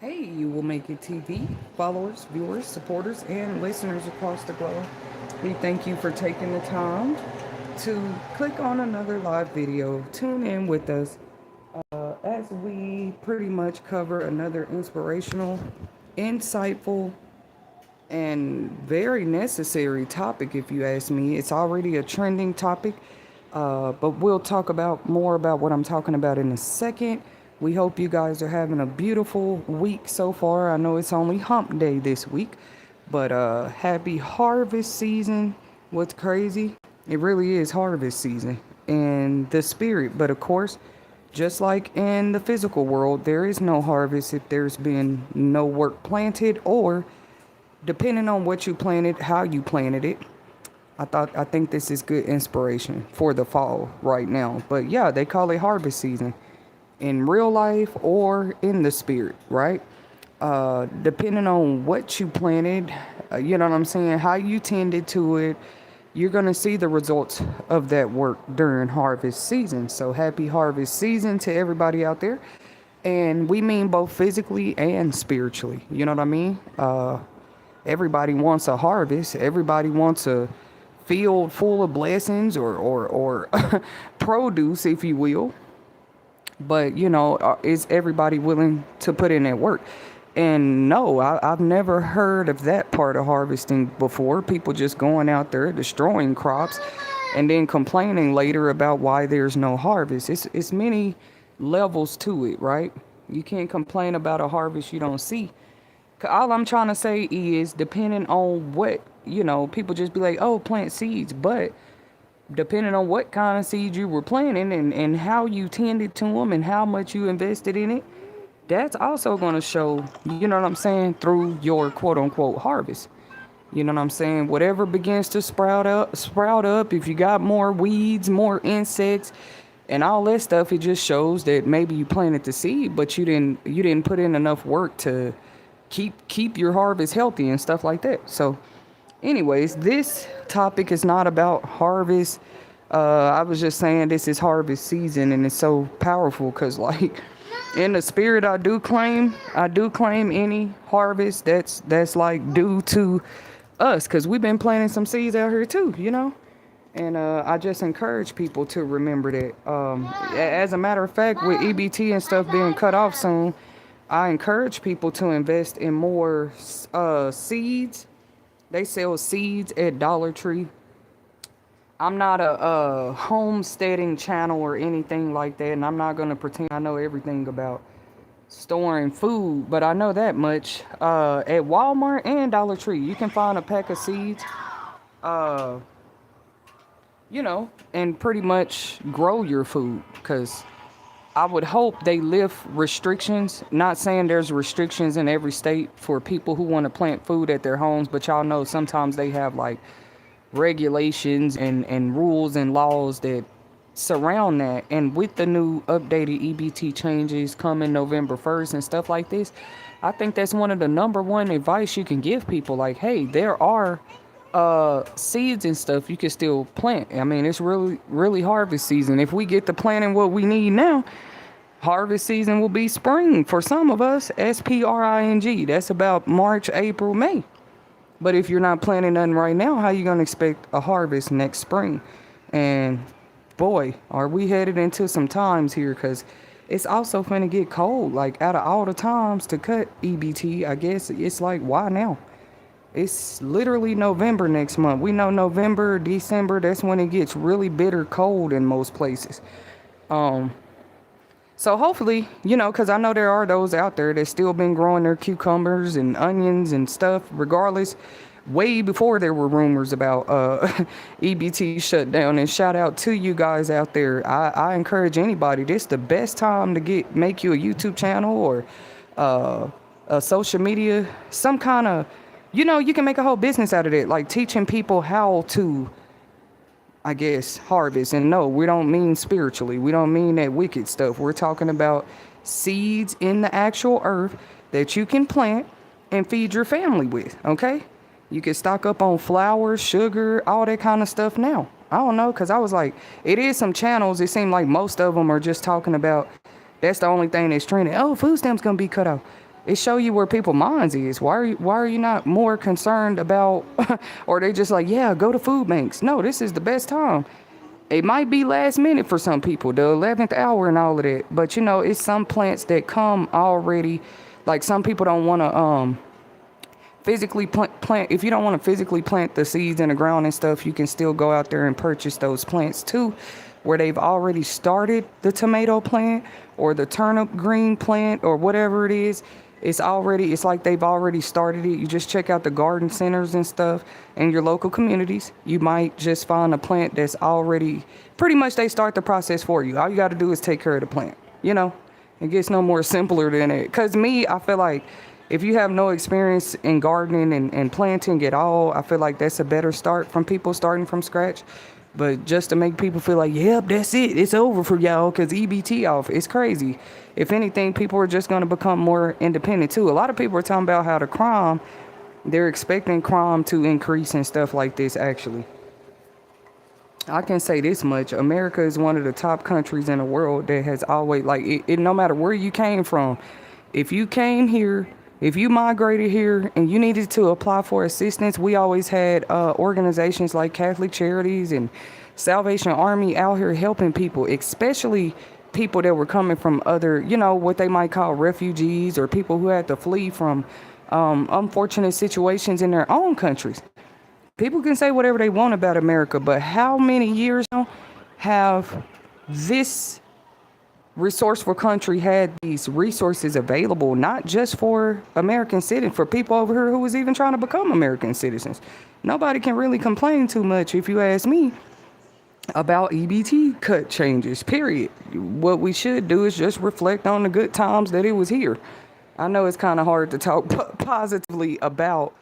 Hey, you will make it TV followers, viewers, supporters, and listeners across the globe. We thank you for taking the time to click on another live video. Tune in with us as we pretty much cover another inspirational, insightful, and very necessary topic, if you ask me. It's already a trending topic, but we'll talk about more about what I'm talking about in a second. We hope you guys are having a beautiful week so far. I know it's only hump day this week, but happy harvest season. What's crazy? It really is harvest season in the spirit, but of course, just like in the physical world, there is no harvest if there's been no work planted, or depending on what you planted, how you planted it. I think this is good inspiration for the fall right now. But yeah, they call it harvest season in real life or in the spirit, right? Depending on what you planted, you know what I'm saying, how you tended to it, you're going to see the results of that work during harvest season. So happy harvest season to everybody out there. And we mean both physically and spiritually. You know what I mean? Everybody wants a harvest. Everybody wants a field full of blessings or produce, if you will. But, is everybody willing to put in that work? And no, I've never heard of that part of harvesting before. People just going out there destroying crops and then complaining later about why there's no harvest. It's many levels to it, right? You can't complain about a harvest you don't see. All I'm trying to say is, depending on what, people just be like, oh, plant seeds. But depending on what kind of seeds you were planting and how you tended to them and how much you invested in it, that's also going to show, you know what I'm saying, through your quote unquote harvest. You know what I'm saying? Whatever begins to sprout up, if you got more weeds, more insects, and all that stuff, it just shows that maybe you planted the seed, but you didn't put in enough work to keep your harvest healthy and stuff like that. So anyways, this topic is not about harvest. I was just saying this is harvest season, and it's so powerful because, like, in the spirit, I do claim any harvest that's like due to us, because we've been planting some seeds out here too. And I just encourage people to remember that. As a matter of fact, with EBT and stuff being cut off soon, I encourage people to invest in more seeds. They sell seeds at Dollar Tree. I'm not a homesteading channel or anything like that, and I'm not going to pretend I know everything about storing food, but I know that much. At Walmart and Dollar Tree, you can find a pack of seeds, uh, and pretty much grow your food, because I would hope they lift restrictions. Not saying there's restrictions in every state for people who want to plant food at their homes, but y'all know sometimes they have like regulations and rules and laws that surround that. And with the new updated EBT changes coming November 1st and stuff like this, I think that's one of the number one advice you can give people. Like, hey, there are seeds and stuff you can still plant. I mean, it's really harvest season. If we get to planting what we need now, harvest season will be spring for some of us. SPRING. That's about March, April, May. But if you're not planting nothing right now, how you gonna expect a harvest next spring? And boy, are we headed into some times here, because it's also finna get cold. Like, out of all the times to cut EBT, I guess it's like, why now? It's literally November next month. We know November, December, that's when it gets really bitter cold in most places. So hopefully, because I know there are those out there that still been growing their cucumbers and onions and stuff, regardless, way before there were rumors about EBT shutdown. And shout out to you guys out there. I encourage anybody, this is the best time to make you a YouTube channel or a social media, some kind of, you can make a whole business out of it, like teaching people how to, I guess, harvest. And no, we don't mean spiritually. We don't mean that wicked stuff. We're talking about seeds in the actual earth that you can plant and feed your family with, okay? You can stock up on flour, sugar, all that kind of stuff now. I don't know, because I was like, it is some channels, it seemed like most of them are just talking about, that's the only thing that's trending. Oh, food stamps going to be cut off. it show you where people's minds is. Why are you not more concerned about, or they just like, yeah, go to food banks? No, this is the best time. It might be last minute for some people, the 11th hour and all of that. But it's some plants that come already. Like some people don't want to physically plant. If you don't want to physically plant the seeds in the ground and stuff, you can still go out there and purchase those plants too, where they've already started the tomato plant or the turnip green plant or whatever it is. It's like they've already started it. You just check out the garden centers and stuff in your local communities. You might just find a plant that's already, pretty much they start the process for you. All you got to do is take care of the plant. It gets no more simpler than it. Because I feel like if you have no experience in gardening and planting at all, I feel like that's a better start from people starting from scratch. But just to make people feel like, yep, that's it. It's over for y'all because EBT off. It's crazy. If anything, people are just going to become more independent too. A lot of people are talking about how they're expecting crime to increase and stuff like this actually. I can say this much. America is one of the top countries in the world that has always, like, no matter where you came from, if you came here, if you migrated here and you needed to apply for assistance, we always had organizations like Catholic Charities and Salvation Army out here helping people, especially people that were coming from other, what they might call refugees or people who had to flee from unfortunate situations in their own countries. People can say whatever they want about America, but how many years now have this resourceful country had these resources available, not just for American citizens, for people over here who was even trying to become American citizens? Nobody can really complain too much, if you ask me, about EBT cut changes, period. What we should do is just reflect on the good times that it was here. I know it's kind of hard to talk positively about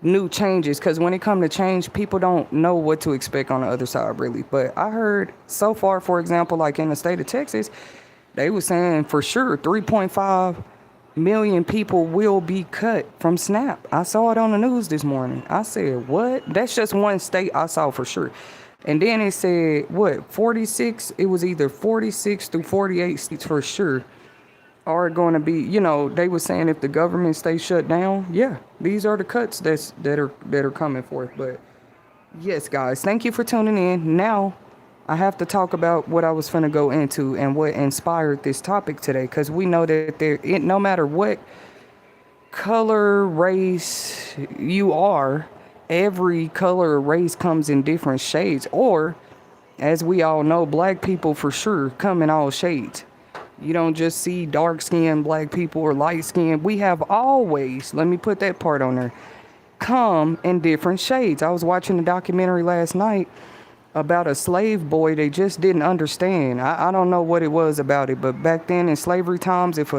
new changes because when it comes to change, people don't know what to expect on the other side, really. But I heard so far, for example, like in the state of Texas, they were saying for sure 3.5 million people will be cut from SNAP. I saw it on the news this morning. I said, what? That's just one state I saw for sure. And then it said, 46? It was either 46 through 48 states for sure are going to be, they were saying if the government stays shut down, yeah, these are the cuts that are coming forth. But yes, guys, thank you for tuning in. Now I have to talk about what I was finna go into and what inspired this topic today, because we know that no matter what color, race you are, every color or race comes in different shades, or as we all know, black people for sure come in all shades. You don't just see dark-skinned black people or light-skinned. We have always, let me put that part on there, come in different shades. I was watching a documentary last night about a slave boy they just didn't understand. I don't know what it was about it, but back then in slavery times, if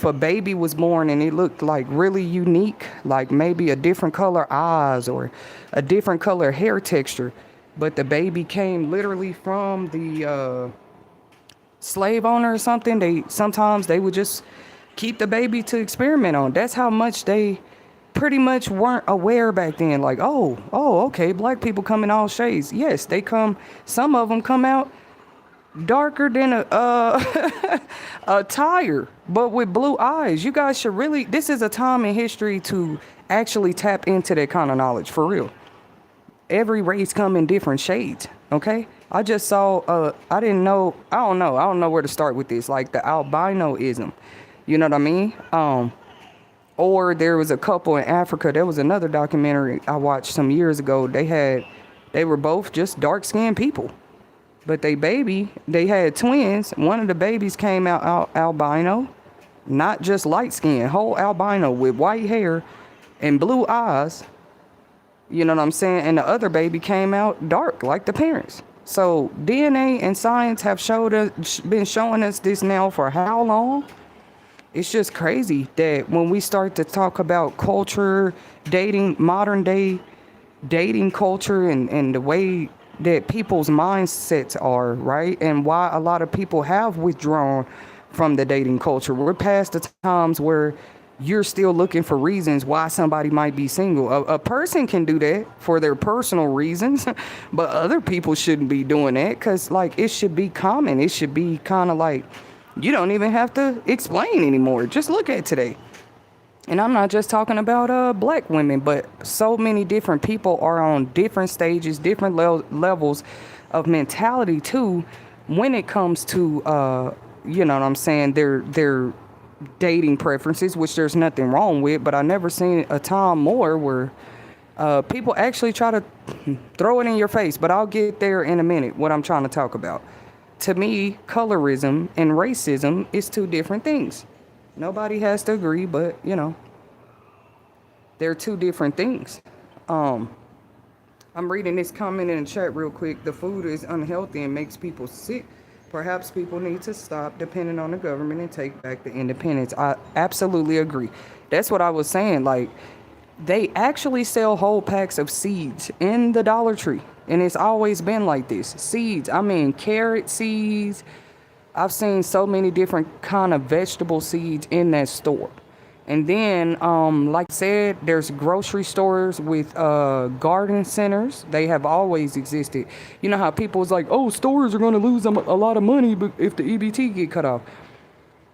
a baby was born and it looked like really unique, like maybe a different color eyes or a different color hair texture, but the baby came literally from the slave owner or something, sometimes they would just keep the baby to experiment on. That's how much they pretty much weren't aware back then. Like, okay, black people come in all shades. Yes, they come. Some of them come out darker than a tire, but with blue eyes. You guys should really. This is a time in history to actually tap into that kind of knowledge for real. Every race come in different shades. Okay. I just saw, I don't know where to start with this, like the albinoism, you know what I mean? Or there was a couple in Africa, there was another documentary I watched some years ago, they were both just dark-skinned people, but they had twins. One of the babies came out albino, not just light-skinned, whole albino with white hair and blue eyes, you know what I'm saying? And the other baby came out dark, like the parents. So DNA and science have been showing us this now for how long? It's just crazy that when we start to talk about culture, dating, modern day dating culture and the way that people's mindsets are, right? And why a lot of people have withdrawn from the dating culture. We're past the times where you're still looking for reasons why somebody might be single. A person can do that for their personal reasons, but other people shouldn't be doing that because, like, it should be common. It should be kind of like you don't even have to explain anymore. Just look at today. And I'm not just talking about black women, but so many different people are on different stages, different levels of mentality too, when it comes to you know what I'm saying, their dating preferences, which there's nothing wrong with. But I never seen a time more where people actually try to throw it in your face. But I'll get there in a minute. What I'm trying to talk about. To me, colorism and racism is two different things. Nobody has to agree, but you know, they're two different things. Um, I'm reading this comment in the chat real quick. The food is unhealthy and makes people sick. Perhaps people need to stop depending on the government and take back the independence. I absolutely agree. That's what I was saying. Like, they actually sell whole packs of seeds in the Dollar Tree. And it's always been like this. Seeds. I mean, carrot seeds. I've seen so many different kind of vegetable seeds in that store. And then, like I said, there's grocery stores with garden centers. They have always existed. You know how people was like, oh, stores are going to lose a lot of money if the EBT get cut off.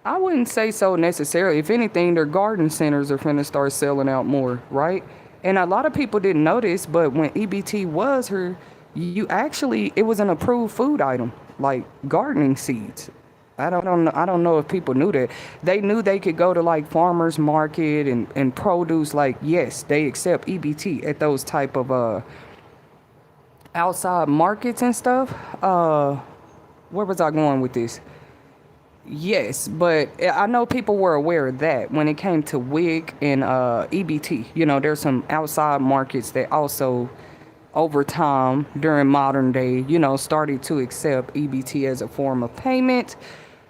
I wouldn't say so necessarily. If anything, their garden centers are finna start selling out more, right? And a lot of people didn't notice, but when EBT was here, it was an approved food item, like gardening seeds. I don't know if people knew that. They knew they could go to like farmers market and produce, like, yes, they accept EBT at those type of outside markets and stuff. Where was I going with this? Yes, but I know people were aware of that when it came to WIC and EBT. You know, there's some outside markets that also, over time, during modern day, you know, started to accept EBT as a form of payment.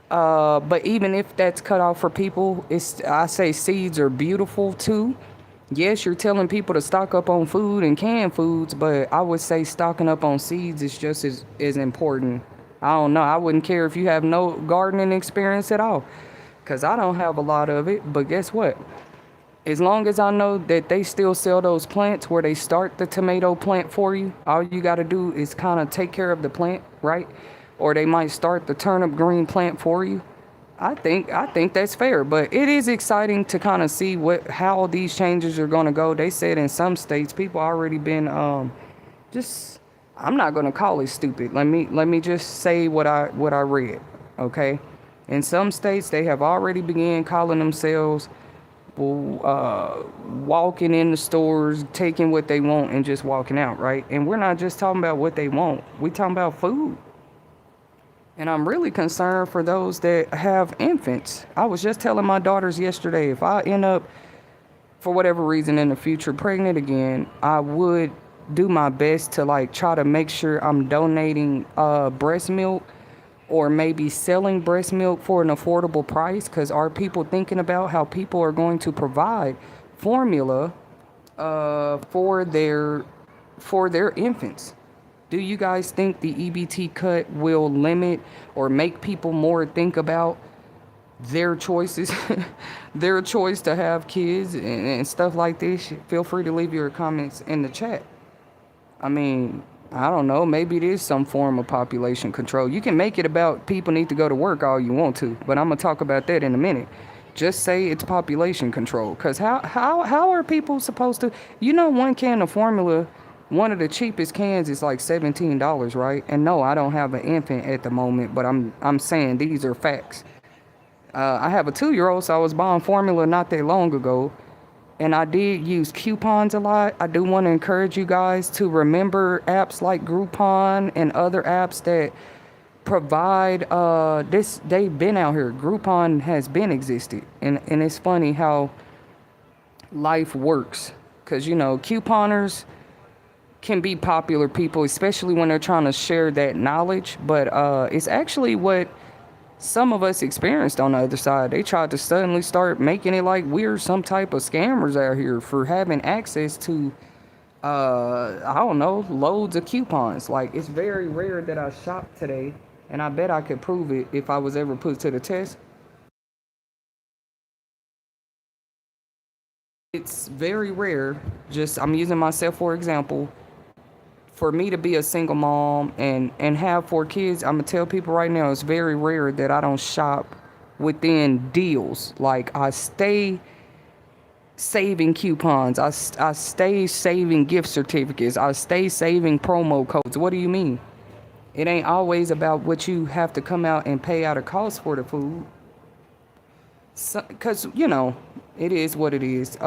But even if that's cut off for people, I say seeds are beautiful too. Yes, you're telling people to stock up on food and canned foods, but I would say stocking up on seeds is just as important. I don't know. I wouldn't care if you have no gardening experience at all, because I don't have a lot of it. But guess what? As long as I know that they still sell those plants where they start the tomato plant for you, all you got to do is kind of take care of the plant, right? Or they might start the turnip green plant for you. I think that's fair, but it is exciting to kind of see how these changes are going to go. They said in some states people already been just, I'm not going to call it stupid. Let me just say what I read, okay? In some states they have already began calling themselves walking in the stores, taking what they want and just walking out, right? And we're not just talking about what they want. We're talking about food. And I'm really concerned for those that have infants. I was just telling my daughters yesterday, if I end up, for whatever reason in the future, pregnant again, I would do my best to like try to make sure I'm donating breast milk, or maybe selling breast milk for an affordable price. Because are people thinking about how people are going to provide formula for their infants? Do you guys think the EBT cut will limit or make people more think about their choices, their choice to have kids and stuff like this? Feel free to leave your comments in the chat. I mean, I don't know, maybe it is some form of population control. You can make it about people need to go to work all you want to, but I'm going to talk about that in a minute. Just say it's population control, because how are people supposed to, you know, one can of formula, one of the cheapest cans is like $17, right? And no, I don't have an infant at the moment, but I'm saying these are facts. I have a 2-year-old, so I was buying formula not that long ago, and I did use coupons a lot. I do want to encourage you guys to remember apps like Groupon and other apps that provide this. They've been out here. Groupon has been existed, and it's funny how life works, because you know, couponers can be popular people, especially when they're trying to share that knowledge, but it's actually what some of us experienced on the other side. They tried to suddenly start making it like we're some type of scammers out here for having access to I don't know, loads of coupons. Like, it's very rare that I shop today, and I bet I could prove it if I was ever put to the test. It's very rare, just I'm using myself for example, for me to be a single mom and have 4 kids. I'm gonna tell people right now, it's very rare that I don't shop within deals. Like, I stay saving coupons. I stay saving gift certificates. I stay saving promo codes. What do you mean? It ain't always about what you have to come out and pay out of cost for the food. Because, it is what it is.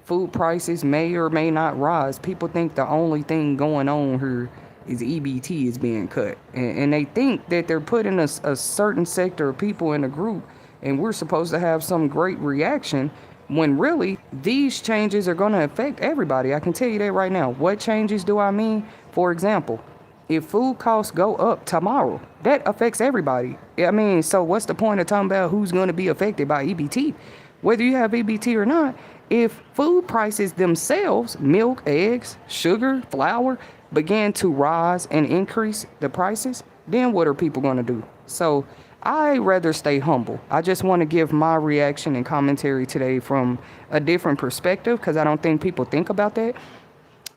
Food prices may or may not rise. People think the only thing going on here is EBT is being cut. And they think that they're putting a certain sector of people in a group and we're supposed to have some great reaction when really these changes are going to affect everybody. I can tell you that right now. What changes do I mean? For example, if food costs go up tomorrow, that affects everybody. I mean, so what's the point of talking about who's going to be affected by EBT? Whether you have EBT or not, if food prices themselves, milk, eggs, sugar, flour, began to rise and increase the prices, then what are people going to do? So I rather stay humble. I just want to give my reaction and commentary today from a different perspective because I don't think people think about that.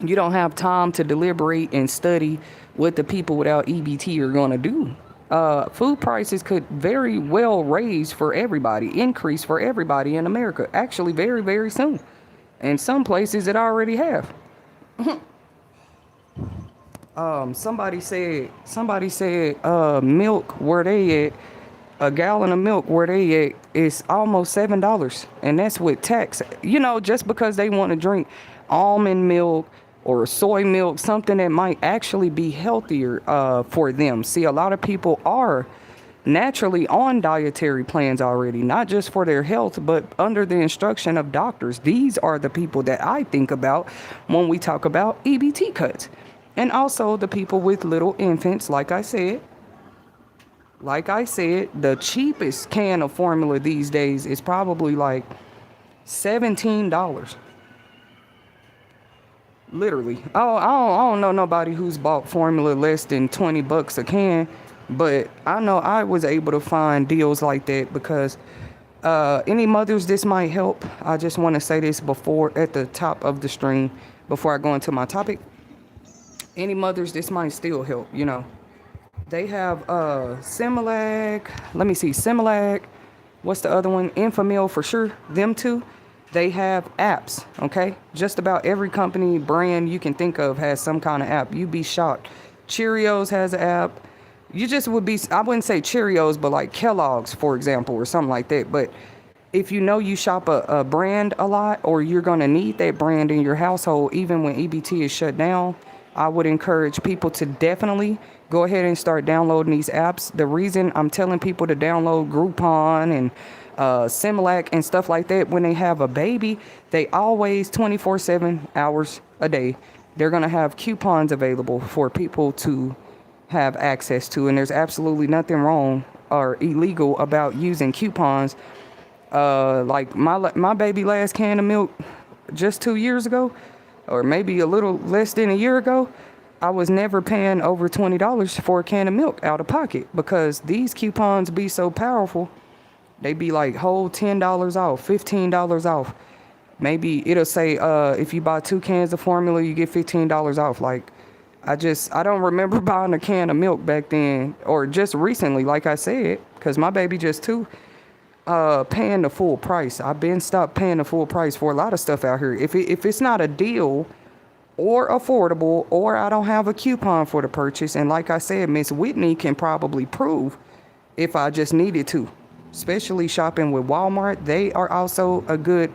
You don't have time to deliberate and study what the people without EBT are going to do. Food prices could very well raise for everybody, increase for everybody in America, actually very, very soon. And some places it already have. Somebody said milk where they at, a gallon of milk where they at is almost $7. And that's with tax. Just because they want to drink almond milk or soy milk, something that might actually be healthier for them. See, a lot of people are naturally on dietary plans already, not just for their health, but under the instruction of doctors. These are the people that I think about when we talk about EBT cuts. And also the people with little infants, like I said, the cheapest can of formula these days is probably like $17. Literally. Oh, I don't know nobody who's bought formula less than $20 a can, but I know I was able to find deals like that because any mothers this might help. I just want to say this before at the top of the stream before I go into my topic. Any mothers this might still help, They have Similac. Let me see, Similac. What's the other one? Infamil for sure. Them two. They have apps, okay? Just about every company, brand you can think of has some kind of app. You'd be shocked. Cheerios has an app. You just would be, I wouldn't say Cheerios, but like Kellogg's, for example, or something like that. But if you shop a brand a lot or you're going to need that brand in your household, even when EBT is shut down, I would encourage people to definitely go ahead and start downloading these apps. The reason I'm telling people to download Groupon and Similac and stuff like that, when they have a baby, they always 24/7 hours a day, they're going to have coupons available for people to have access to. And there's absolutely nothing wrong or illegal about using coupons. Like my baby last can of milk just 2 years ago, or maybe a little less than a year ago, I was never paying over $20 for a can of milk out of pocket because these coupons be so powerful. They be like whole $10 off, $15 off. Maybe it'll say if you buy 2 cans of formula, you get $15 off. Like, I don't remember buying a can of milk back then or just recently, like I said, because my baby just 2, paying the full price. I've been stopped paying the full price for a lot of stuff out here. If it's not a deal or affordable or I don't have a coupon for the purchase, and like I said, Miss Whitney can probably prove if I just needed to. Especially shopping with Walmart, they are also a good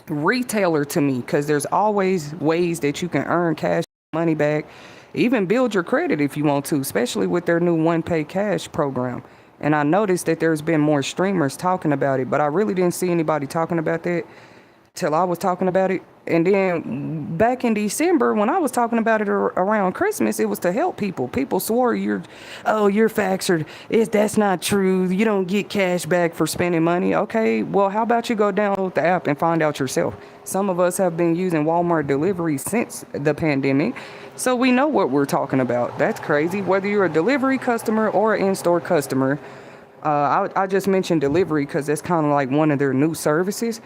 retailer to me because there's always ways that you can earn cash money back, even build your credit if you want to, especially with their new One Pay Cash program. And I noticed that there's been more streamers talking about it, but I really didn't see anybody talking about that till I was talking about it. And then back in December, when I was talking about it around Christmas, it was to help people. People swore you're faxed. That's not true. You don't get cash back for spending money. Okay, well, how about you go download the app and find out yourself? Some of us have been using Walmart delivery since the pandemic, so we know what we're talking about. That's crazy. Whether you're a delivery customer or an in-store customer, I just mentioned delivery because that's kind of like one of their new services.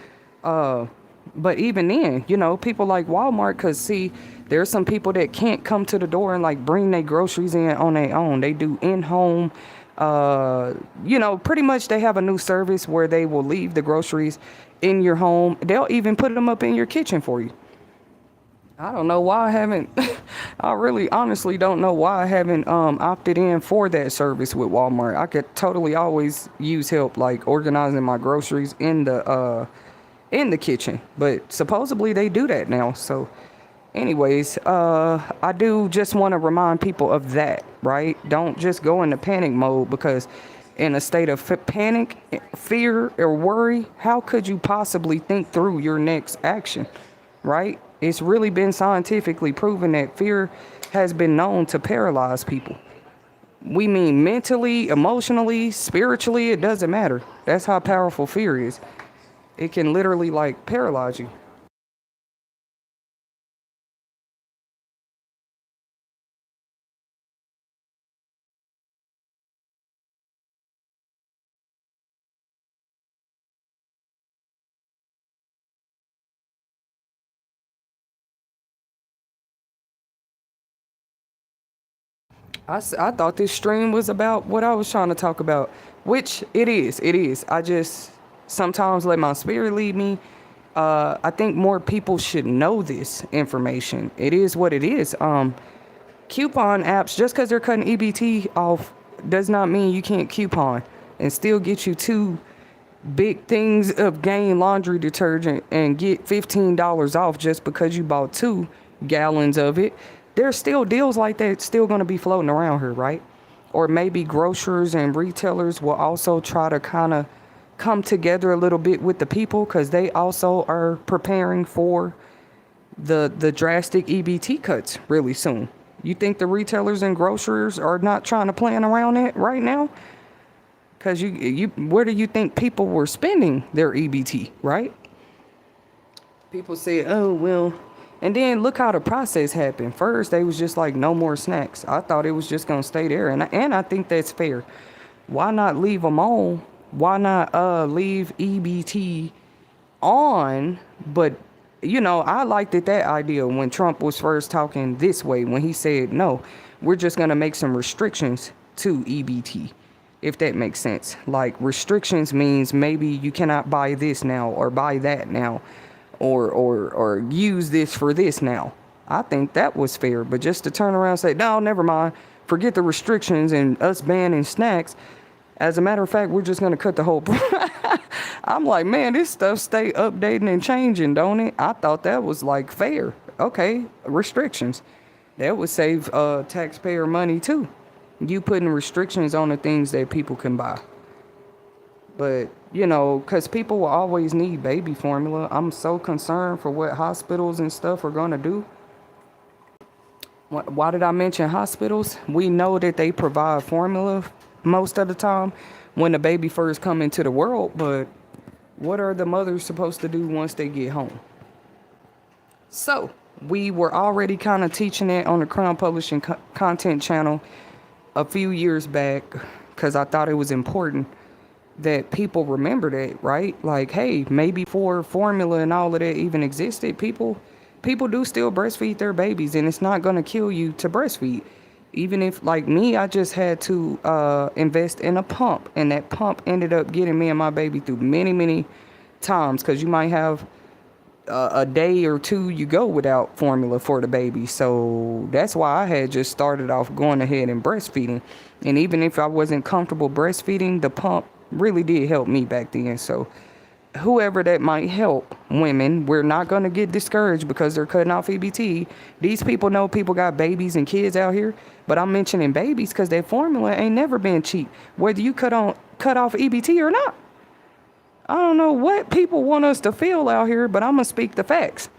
But even then, people like Walmart, because see, there's some people that can't come to the door and like bring their groceries in on their own. They do in-home Uh, pretty much they have a new service where they will leave the groceries in your home. They'll even put them up in your kitchen for you. I don't know why I haven't. I really honestly don't know why I haven't opted in for that service with Walmart. I could totally always use help like organizing my groceries in the kitchen, but supposedly they do that now. So anyways, I do just want to remind people of that, right? Don't just go into panic mode, because in a state of panic, fear, or worry, how could you possibly think through your next action, right? It's really been scientifically proven that fear has been known to paralyze people. We mean mentally, emotionally, spiritually, it doesn't matter. That's how powerful fear is. It can literally like paralyze you. I thought this stream was about what I was trying to talk about, which it is. It is. I just sometimes let my spirit lead me. I think more people should know this information. It is what it is. Coupon apps, just because they're cutting EBT off, does not mean you can't coupon and still get you two big things of Gain laundry detergent and get $15 off just because you bought 2 gallons of it. There's still deals like that still going to be floating around here, right? Or maybe grocers and retailers will also try to kind of come together a little bit with the people, because they also are preparing for the drastic EBT cuts really soon. You think the retailers and grocers are not trying to plan around it right now? Because where do you think people were spending their EBT, right? People say, oh, well, and then look how the process happened. First, they was just like, no more snacks. I thought it was just going to stay there. And I think that's fair. Why not leave them on? Why not leave EBT on? But, I liked that idea when Trump was first talking this way, when he said, no, we're just going to make some restrictions to EBT. If that makes sense. Like, restrictions means maybe you cannot buy this now or buy that now or use this for this now. I think that was fair. But just to turn around and say, no, never mind, forget the restrictions and us banning snacks. As a matter of fact, we're just going to cut the whole. I'm like, man, this stuff stay updating and changing, don't it? I thought that was like fair. Okay, restrictions. That would save taxpayer money too. You putting restrictions on the things that people can buy. But, because people will always need baby formula. I'm so concerned for what hospitals and stuff are going to do. Why did I mention hospitals? We know that they provide formula most of the time when the baby first come into the world. But what are the mothers supposed to do once they get home? So, we were already kind of teaching it on the Crown Publishing content channel a few years back, because I thought it was important that people remember that, right? Like, hey, maybe before formula and all of that even existed, people do still breastfeed their babies, and it's not going to kill you to breastfeed. Even if, like me, I just had to invest in a pump, and that pump ended up getting me and my baby through many, many times, because you might have a day or two you go without formula for the baby. So that's why I had just started off going ahead and breastfeeding. And even if I wasn't comfortable breastfeeding, the pump really did help me back then. So whoever that might help, women, we're not going to get discouraged because they're cutting off EBT. These people know people got babies and kids out here, but I'm mentioning babies because that formula ain't never been cheap, whether you cut off EBT or not. I don't know what people want us to feel out here, but I'm going to speak the facts.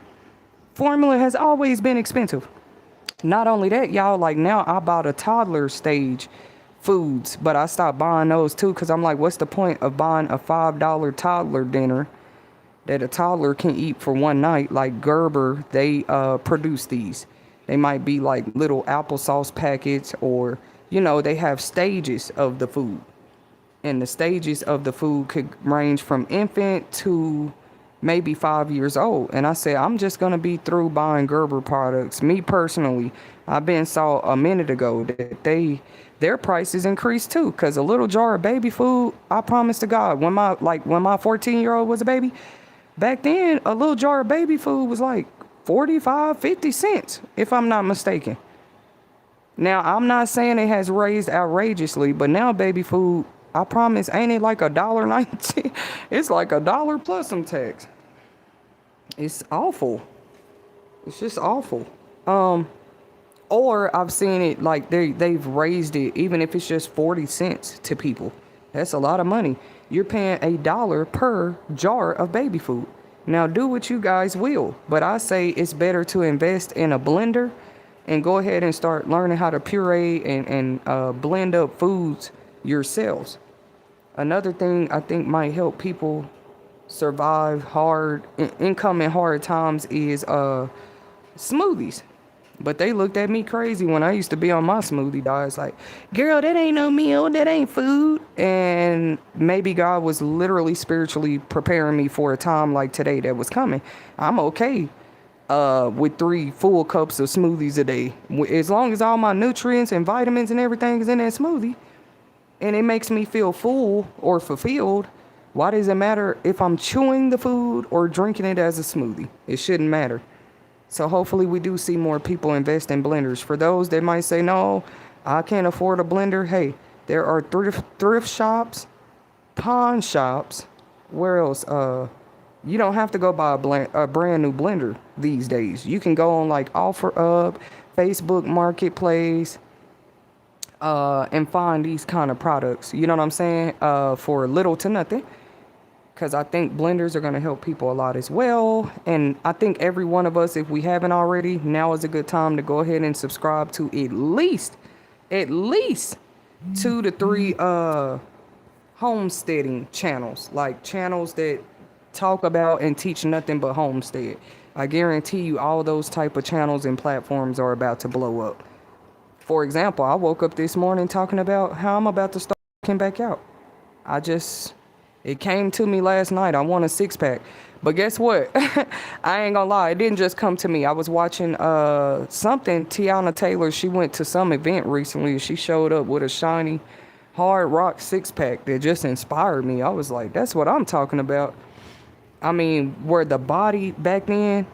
Formula has always been expensive. Not only that, y'all, like now I bought a toddler stage foods, but I stopped buying those too, because I'm like, what's the point of buying a $5 toddler dinner that a toddler can eat for one night? Like Gerber, they produce these. They might be like little applesauce packets, or, they have stages of the food. And the stages of the food could range from infant to maybe 5 years old. And I said, I'm just going to be through buying Gerber products. Me personally, I've been saw a minute ago that their prices increased too. Cause a little jar of baby food, I promise to God, when my 14-year-old was a baby, back then a little jar of baby food was like 45, 50 cents, if I'm not mistaken. Now I'm not saying it has raised outrageously, but now baby food, I promise, ain't it like $1.19? It's like $1 plus some tax. It's awful. It's just awful. Or I've seen it like they've raised it, even if it's just 40 cents to people. That's a lot of money. You're paying $1 per jar of baby food. Now do what you guys will, but I say it's better to invest in a blender and go ahead and start learning how to puree and blend up foods yourselves. Another thing I think might help people survive incoming hard times is smoothies. But they looked at me crazy when I used to be on my smoothie diets, like, girl, that ain't no meal, that ain't food. And maybe God was literally spiritually preparing me for a time like today that was coming. I'm okay with 3 full cups of smoothies a day, as long as all my nutrients and vitamins and everything is in that smoothie, and it makes me feel full or fulfilled. Why does it matter if I'm chewing the food or drinking it as a smoothie? It shouldn't matter. So hopefully we do see more people invest in blenders. For those that might say, no, I can't afford a blender. Hey, there are thrift shops, pawn shops. Where else? You don't have to go buy a brand new blender these days. You can go on like OfferUp, Facebook Marketplace, and find these kind of products. You know what I'm saying? For little to nothing. Because I think blenders are going to help people a lot as well. And I think every one of us, if we haven't already, now is a good time to go ahead and subscribe to at least 2 to 3 homesteading channels. Like channels that talk about and teach nothing but homestead. I guarantee you all those type of channels and platforms are about to blow up. For example, I woke up this morning talking about how I'm about to start working back out. It came to me last night. I want a 6-pack. But guess what? I ain't gonna lie. It didn't just come to me. I was watching something. Tiana Taylor, she went to some event recently. She showed up with a shiny Hard Rock 6-pack that just inspired me. I was like, that's what I'm talking about. I mean, where the body back then,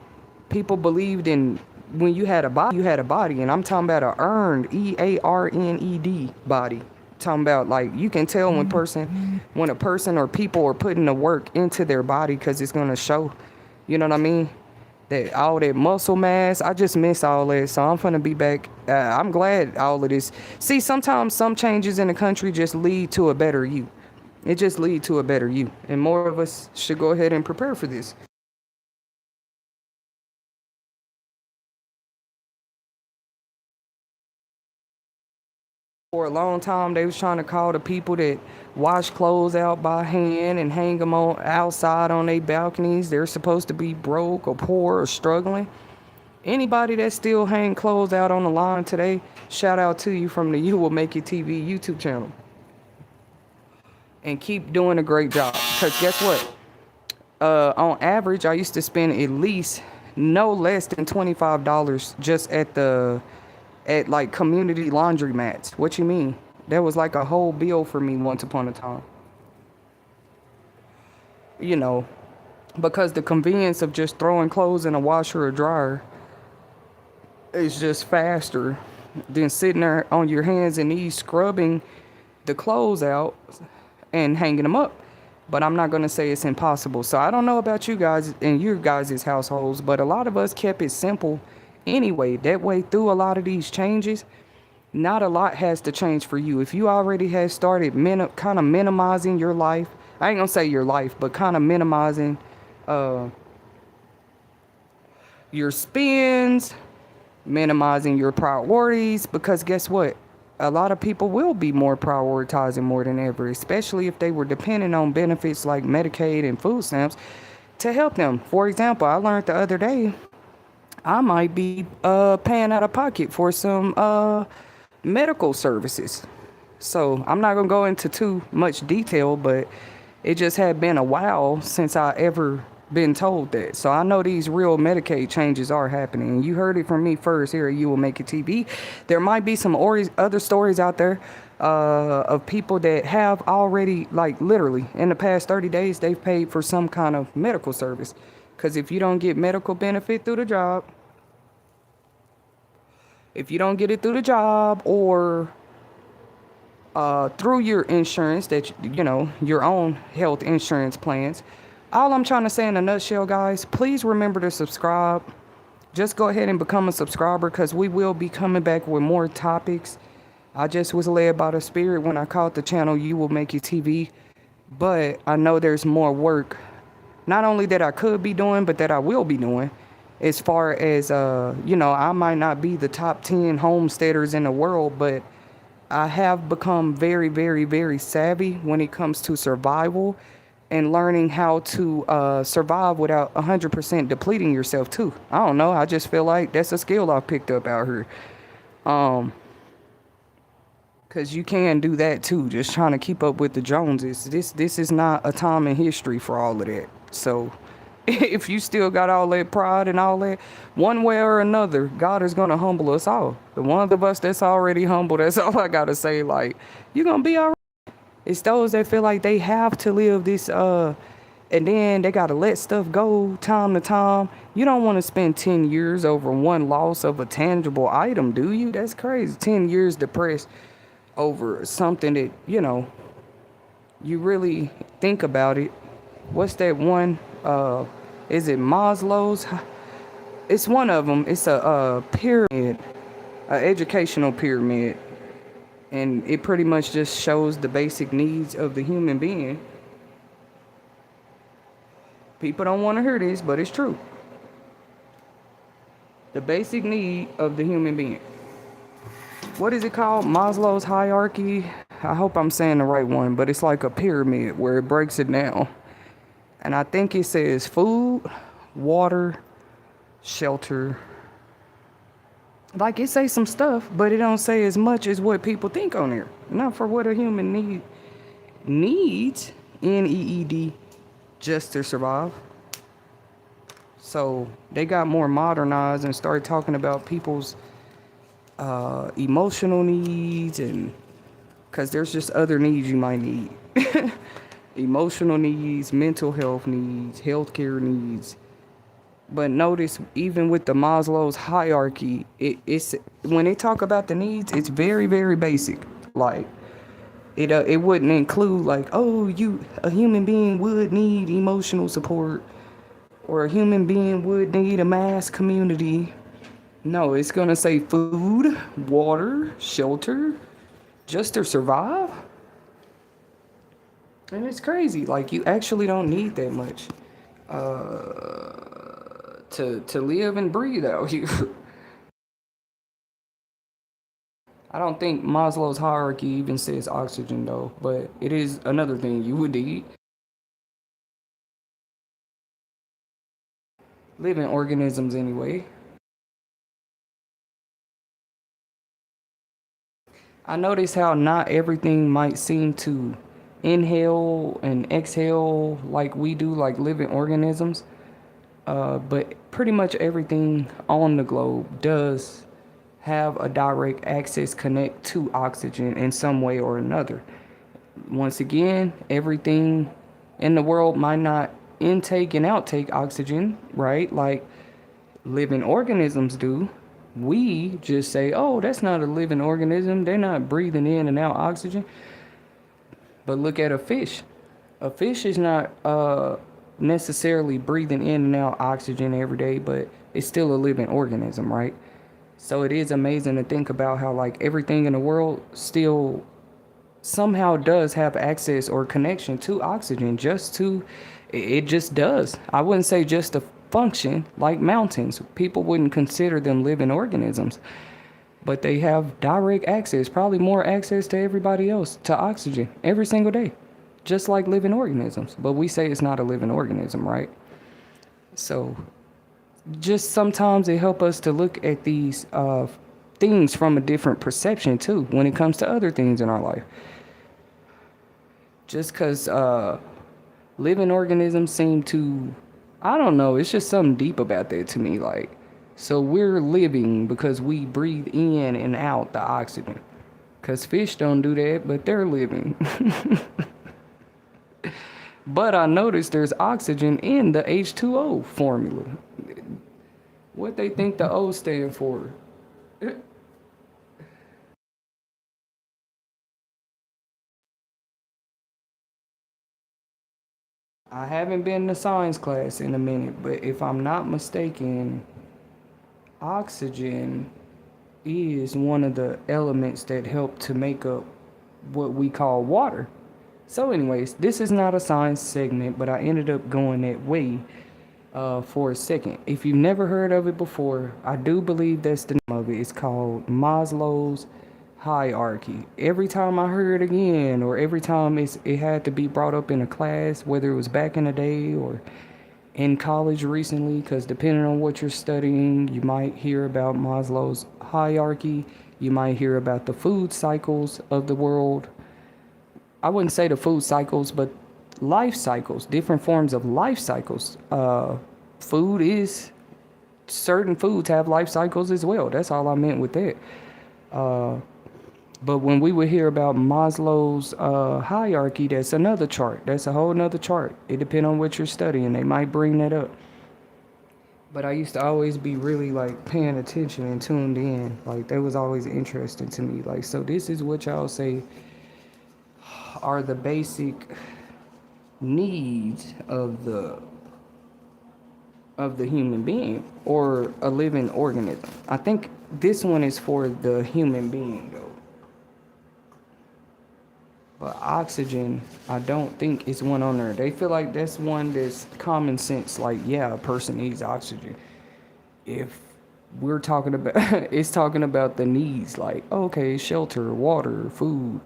people believed in when you had a body, you had a body. And I'm talking about a earned, EARNED body. Talking about, like, you can tell when a person or people are putting the work into their body, because it's going to show, you know what I mean, that all that muscle mass. I just miss all that, so I'm gonna be back. I'm glad all of this. See, sometimes some changes in the country just lead to a better you. It just lead to a better you, and more of us should go ahead and prepare for this. For a long time, they was trying to call the people that wash clothes out by hand and hang them on outside on their balconies. They're supposed to be broke or poor or struggling. Anybody that still hang clothes out on the line today, shout out to you from the You Will Make It TV YouTube channel. And keep doing a great job. Because guess what? On average, I used to spend at least no less than $25 just at like community laundromats. What you mean? That was like a whole bill for me once upon a time. You know, because the convenience of just throwing clothes in a washer or dryer is just faster than sitting there on your hands and knees scrubbing the clothes out and hanging them up. But I'm not going to say it's impossible. So I don't know about you guys and your guys' households, but a lot of us kept it simple anyway. That way, through a lot of these changes, not a lot has to change for you. If you already had started kind of minimizing your life, I ain't gonna say your life, but kind of minimizing your spends, minimizing your priorities, because guess what? A lot of people will be more prioritizing more than ever, especially if they were dependent on benefits like Medicaid and food stamps to help them. For example, I learned the other day I might be paying out of pocket for some medical services. So I'm not gonna go into too much detail, but it just had been a while since I ever been told that. So I know these real Medicaid changes are happening. And you heard it from me first here at You Will Make It TV. There might be some other stories out there of people that have already, like literally in the past 30 days, they've paid for some kind of medical service. Because if you don't get medical benefit through the job, if you don't get it through the job or through your insurance, that you know, your own health insurance plans, all I'm trying to say in a nutshell, guys, please remember to subscribe. Just go ahead and become a subscriber, because we will be coming back with more topics. I just was led by the spirit when I called the channel You Will Make It TV. But I know there's more work, not only that I could be doing, but that I will be doing. As far as, you know, I might not be the top 10 homesteaders in the world, but I have become very, very, very savvy when it comes to survival and learning how to survive without 100% depleting yourself too. I don't know. I just feel like that's a skill I've picked up out here. Because you can do that too, just trying to keep up with the Joneses. This is not a time in history for all of that. So if you still got all that pride and all that, one way or another, God is going to humble us all. The ones of us that's already humble, that's all I got to say. Like, you're going to be all right. It's those that feel like they have to live this, and then they got to let stuff go time to time. You don't want to spend 10 years over one loss of a tangible item, do you? That's crazy. 10 years depressed over something that, you know, you really think about it. What's that one? Is it Maslow's? It's one of them. It's a pyramid, an educational pyramid. And it pretty much just shows the basic needs of the human being. People don't want to hear this, but it's true. The basic need of the human being. What is it called? Maslow's hierarchy? I hope I'm saying the right one, but it's like a pyramid where it breaks it down. And I think it says food, water, shelter. Like, it say some stuff, but it don't say as much as what people think on there. Not for what a human needs, N-E-E-D, just to survive. So they got more modernized and started talking about people's emotional needs, and because there's just other needs you might need. Emotional needs, mental health needs, healthcare needs. But notice, even with the Maslow's hierarchy, it's when they talk about the needs, it's very, very basic. Like, it wouldn't include like, oh, a human being would need emotional support, or a human being would need a mass community. No, it's gonna say food, water, shelter, just to survive. And it's crazy. Like, you actually don't need that much. To live and breathe out here. I don't think Maslow's hierarchy even says oxygen though, but it is another thing you would need. Living organisms anyway. I notice how not everything might seem to inhale and exhale like we do, like living organisms. But pretty much everything on the globe does have a direct access connect to oxygen in some way or another. Once again, everything in the world might not intake and outtake oxygen, right? Like living organisms do. We just say, oh, that's not a living organism. They're not breathing in and out oxygen. But look at a fish. A fish is not necessarily breathing in and out oxygen every day, but it's still a living organism, right? So it is amazing to think about how like everything in the world still somehow does have access or connection to oxygen. It just does. I wouldn't say just to function. Like mountains, people wouldn't consider them living organisms, but they have direct access, probably more access to everybody else, to oxygen every single day, just like living organisms. But we say it's not a living organism, right? So just sometimes it helps us to look at these things from a different perception too when it comes to other things in our life. Just because living organisms seem to I don't know. It's just something deep about that to me. Like, so we're living because we breathe in and out the oxygen. Because fish don't do that, but they're living. But I noticed there's oxygen in the H2O formula. What they think the O stand for? I haven't been to science class in a minute, but if I'm not mistaken, oxygen is one of the elements that help to make up what we call water. So, anyways, this is not a science segment, but I ended up going that way for a second. If you've never heard of it before, I do believe that's the name of it. It's called Maslow's hierarchy. Every time I heard it again, or every time it had to be brought up in a class, whether it was back in the day or in college recently, because depending on what you're studying, you might hear about Maslow's hierarchy. You might hear about the food cycles of the world. I wouldn't say the food cycles, but life cycles, different forms of life cycles. Food is, certain foods have life cycles as well. That's all I meant with that. Uh, but when we would hear about Maslow's hierarchy, that's another chart. That's a whole nother chart. It depends on what you're studying. They might bring that up. But I used to always be really like paying attention and tuned in. Like that was always interesting to me. Like, so this is what y'all say are the basic needs of the human being or a living organism. I think this one is for the human being though. But oxygen, I don't think is one on there. They feel like that's one that's common sense. Like, yeah, a person needs oxygen. If we're talking about, it's talking about the needs, like, okay, shelter, water, food.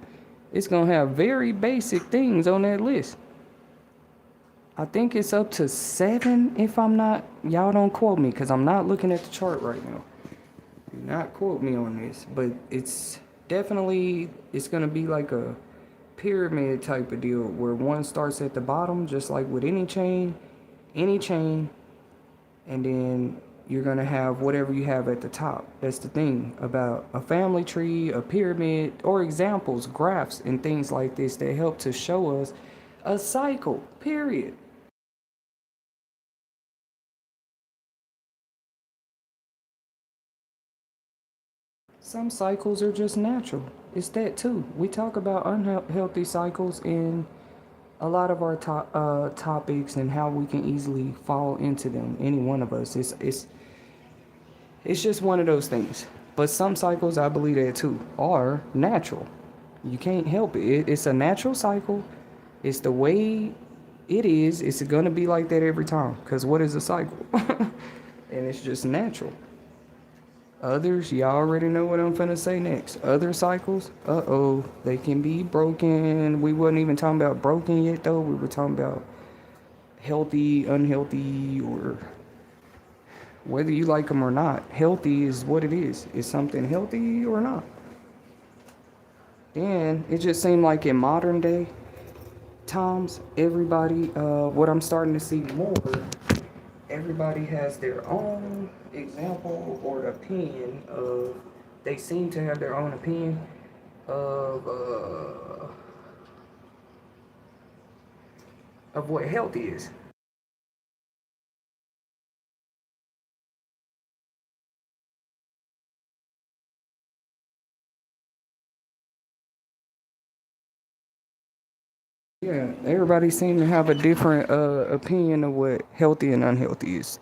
It's going to have very basic things on that list. I think it's up to 7 if I'm not, y'all don't quote me because I'm not looking at the chart right now. Do not quote me on this, but it's definitely, it's going to be like a pyramid type of deal where one starts at the bottom, just like with any chain, and then you're going to have whatever you have at the top. That's the thing about a family tree, a pyramid, or examples, graphs, and things like this that help to show us a cycle, period. Some cycles are just natural. It's that too. We talk about unhealthy cycles in a lot of our topics and how we can easily fall into them. Any one of us. It's just one of those things. But some cycles, I believe that too, are natural. You can't help it. It's a natural cycle. It's the way it is. It's gonna be like that every time. Cause what is a cycle? And it's just natural. Others, y'all already know what I'm finna say next. Other cycles, they can be broken. We wasn't even talking about broken yet though. We were talking about healthy, unhealthy, or whether you like them or not. Healthy is what it is. Is something healthy or not? And it just seemed like in modern day times, everybody, what I'm starting to see more, everybody has their own example or opinion of, they seem to have their own opinion of what health is. Yeah, everybody seems to have a different opinion of what healthy and unhealthy is.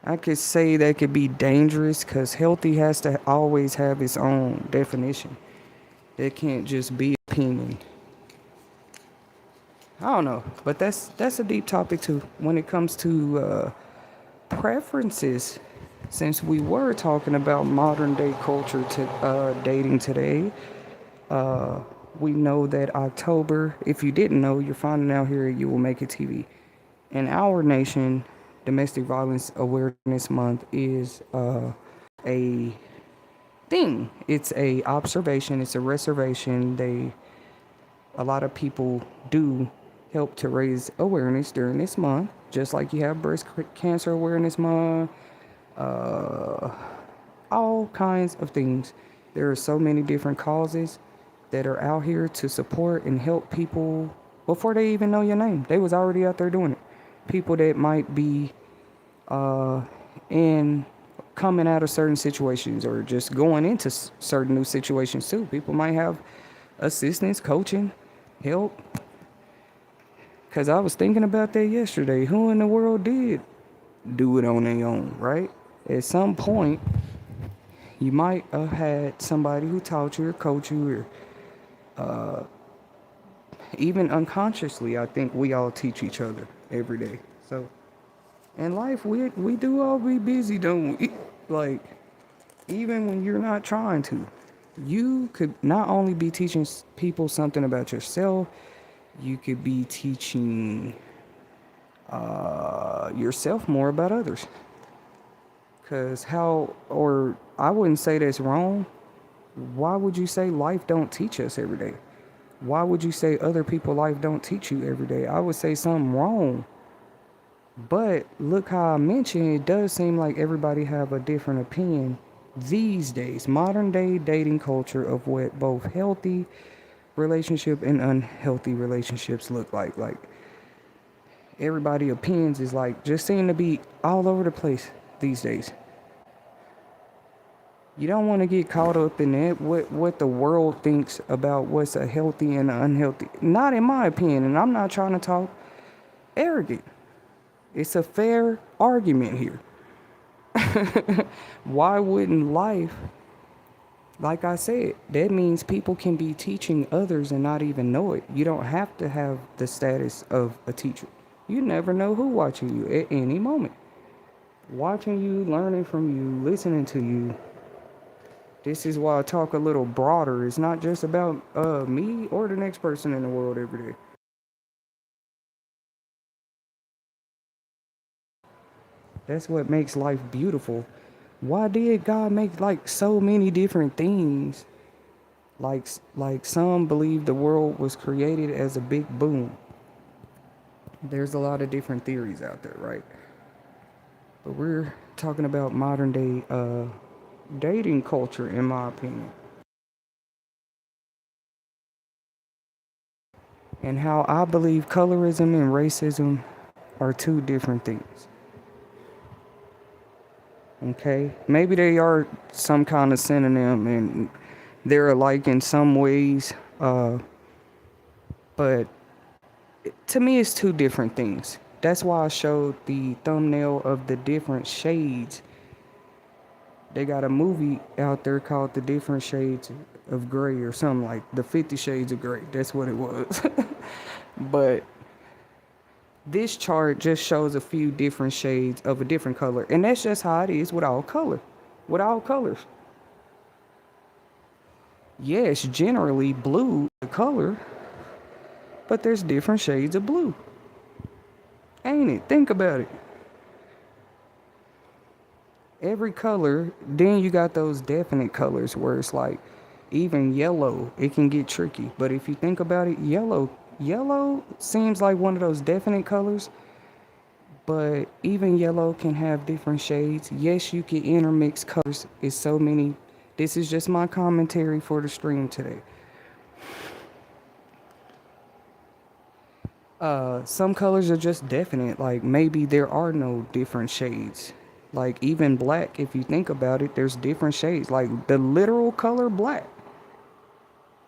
I could say that could be dangerous because healthy has to always have its own definition. It can't just be opinion. I don't know, but that's a deep topic too. When it comes to preferences, since we were talking about modern day culture to dating today, uh, we know that October, if you didn't know, you're finding out here You Will Make It TV. In our nation, Domestic Violence Awareness Month is a thing. It's a observation. It's a reservation. A lot of people do help to raise awareness during this month, just like you have breast cancer awareness month, uh, all kinds of things. There are so many different causes that are out here to support and help people before they even know your name. They was already out there doing it. People that might be in coming out of certain situations or just going into certain new situations too. People might have assistance, coaching, help. Because I was thinking about that yesterday. Who in the world did do it on their own, right? At some point, you might have had somebody who taught you or coached you, or even unconsciously, I think we all teach each other every day. So in life, we do all be busy, don't we? Like, even when you're not trying to, you could not only be teaching people something about yourself, you could be teaching yourself more about others. Because or I wouldn't say that's wrong. Why would you say life don't teach us every day? Why would you say other people life don't teach you every day? I would say something wrong. But look how I mentioned it does seem like everybody have a different opinion these days. Modern day dating culture of what both healthy relationship and unhealthy relationships look like. Like everybody opinions is like just seem to be all over the place these days. You don't want to get caught up in that, what the world thinks about what's a healthy and unhealthy. Not in my opinion, and I'm not trying to talk arrogant. It's a fair argument here. Why wouldn't life, like I said, that means people can be teaching others and not even know it. You don't have to have the status of a teacher. You never know who watching you at any moment. Watching you, learning from you, listening to you. This is why I talk a little broader. It's not just about me or the next person in the world every day. That's what makes life beautiful. Why did God make like so many different things? Like some believe the world was created as a big boom. There's a lot of different theories out there, right? But we're talking about modern day dating culture, in my opinion, and how I believe colorism and racism are two different things. Okay, maybe they are some kind of synonym and they're alike in some ways, but to me, it's two different things. That's why I showed the thumbnail of the different shades. They got a movie out there called The Different Shades of Gray or something like The 50 Shades of Gray. That's what it was. But this chart just shows a few different shades of a different color. And that's just how it is with all color. With all colors. Yes, generally blue is the color, but there's different shades of blue. Ain't it? Think about it. Every color, then you got those definite colors where it's like even yellow, it can get tricky. But if you think about it, yellow seems like one of those definite colors, but even yellow can have different shades. Yes, you can intermix colors. It's so many. This is just my commentary for the stream today. Some colors are just definite, like maybe there are no different shades. Like even black, if you think about it, there's different shades. Like the literal color black,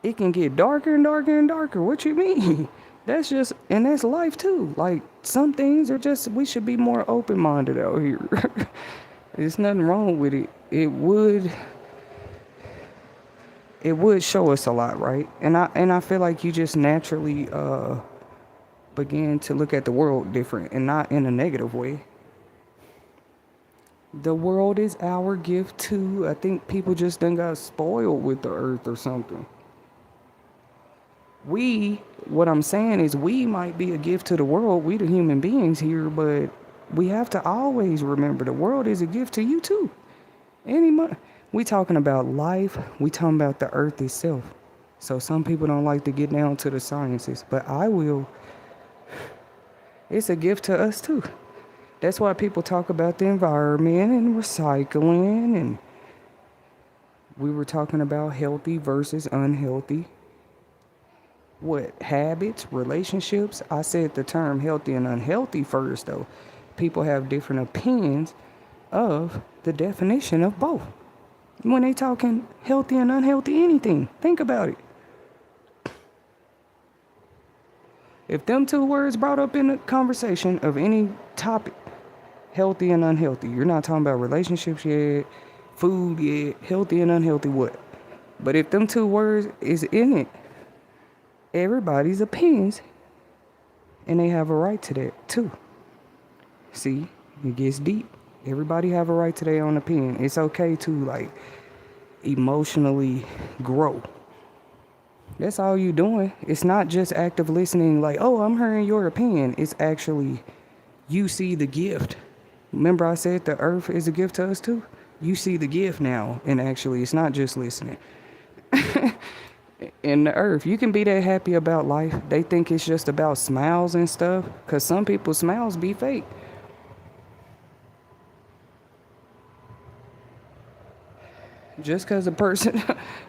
it can get darker and darker and darker. What you mean? That's just, and that's life too. Like some things are just, we should be more open-minded out here. There's nothing wrong with it. It would show us a lot, right? And I feel like you just naturally begin to look at the world different and not in a negative way. The world is our gift too. I think people just done got spoiled with the earth or something. What I'm saying is we might be a gift to the world, we the human beings here, but we have to always remember the world is a gift to you too. We talking about life, we talking about the earth itself. So some people don't like to get down to the sciences, but I will. It's a gift to us too. That's why people talk about the environment and recycling, and we were talking about healthy versus unhealthy. What habits, relationships? I said the term healthy and unhealthy first though. People have different opinions of the definition of both. When they talking healthy and unhealthy anything, think about it. If them two words brought up in a conversation of any topic, healthy and unhealthy, you're not talking about relationships yet, food yet, healthy and unhealthy what? But if them two words is in it, everybody's opinions, and they have a right to that too. See, it gets deep. Everybody have a right to their own opinion. It's okay to like emotionally grow. That's all you doing. It's not just active listening like, oh, I'm hearing your opinion. It's actually you see the gift. Remember I said the earth is a gift to us too? You see the gift now, and actually it's not just listening. In the earth, you can be that happy about life. They think it's just about smiles and stuff, because some people's smiles be fake. Just because a person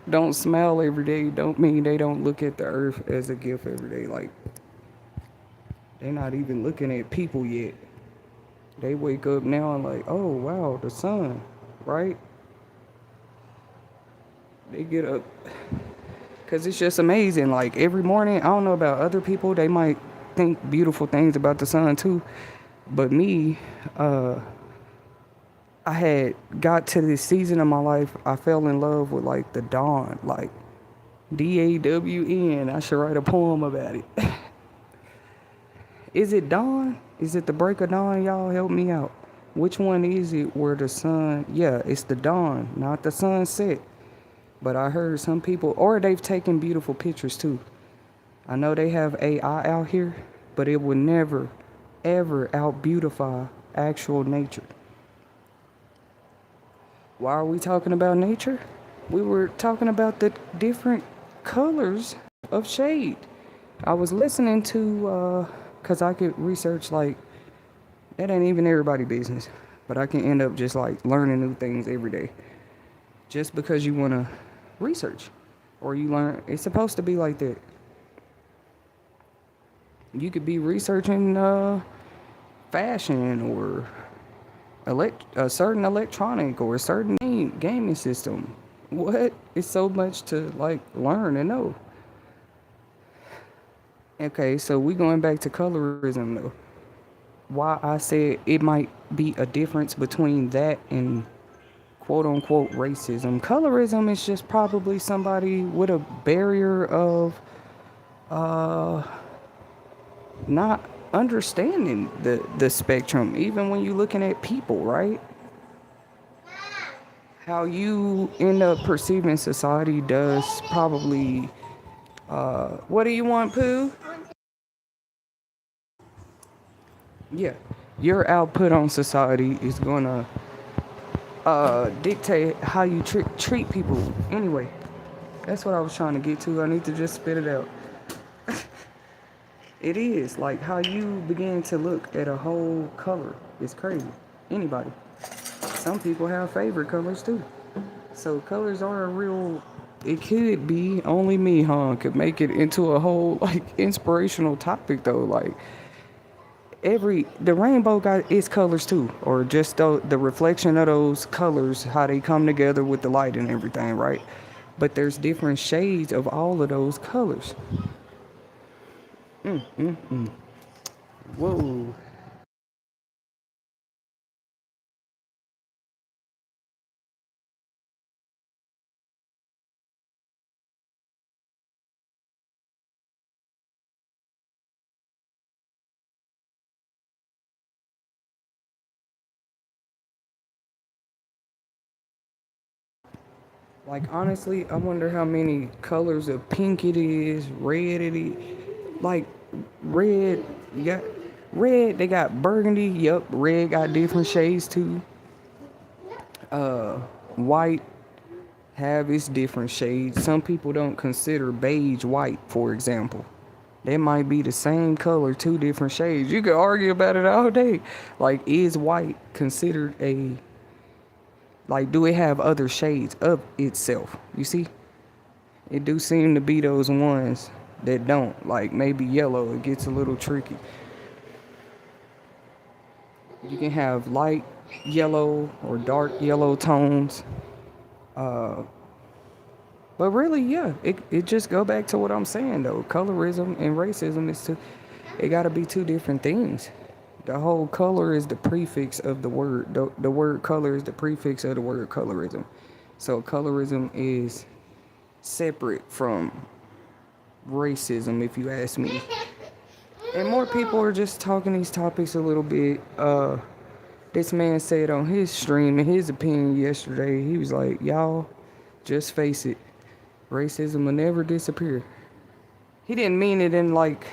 don't smile every day don't mean they don't look at the earth as a gift every day. Like, they're not even looking at people yet. They wake up now and like, oh wow, the sun, right? They get up because it's just amazing. Like every morning, I don't know about other people, they might think beautiful things about the sun too, but me, I had got to this season of my life, I fell in love with like the dawn, like DAWN. I should write a poem about it. Is it dawn? Is it the break of dawn? Y'all help me out. Which one is it where the sun, yeah, it's the dawn, not the sunset. But I heard some people, or they've taken beautiful pictures too. I know they have AI out here, but it would never, ever out beautify actual nature. Why are we talking about nature? We were talking about the different colors of shade. I was listening to, cause I could research like, that ain't even everybody business, but I can end up just like learning new things every day. Just because you want to research or you learn, it's supposed to be like that. You could be researching fashion or a certain electronic or a certain gaming system. What? It's so much to like learn and know. Okay, so we going back to colorism though. Why I said it might be a difference between that and quote unquote racism. Colorism is just probably somebody with a barrier of uh not understanding the spectrum, even when you're looking at people, right? How you end up perceiving society does probably what do you want, Pooh? Yeah. Your output on society is gonna dictate how you treat people. Anyway, that's what I was trying to get to. I need to just spit it out. It is like how you begin to look at a whole color is crazy. Anybody. Some people have favorite colors too. So colors are a real. It could be only me, huh? Could make it into a whole like inspirational topic though. Like the rainbow got its colors too, or just the reflection of those colors, how they come together with the light and everything, right? But there's different shades of all of those colors. Whoa. Like honestly, I wonder how many colors of pink it is, red it is. Like red, you got red. They got burgundy. Yup, red got different shades too. White have its different shades. Some people don't consider beige white, for example. They might be the same color, two different shades. You could argue about it all day. Like, is white considered a, like, do it have other shades of itself? You see? It do seem to be those ones that don't. Like, maybe yellow, it gets a little tricky. You can have light yellow or dark yellow tones. But really, yeah, it just go back to what I'm saying, though. Colorism and racism is it got to be two different things. The whole color is the prefix of the word. The word color is the prefix of the word colorism. So colorism is separate from racism, if you ask me. And more people are just talking these topics a little bit. This man said on his stream, in his opinion yesterday, he was like, y'all, just face it. Racism will never disappear. He didn't mean it in like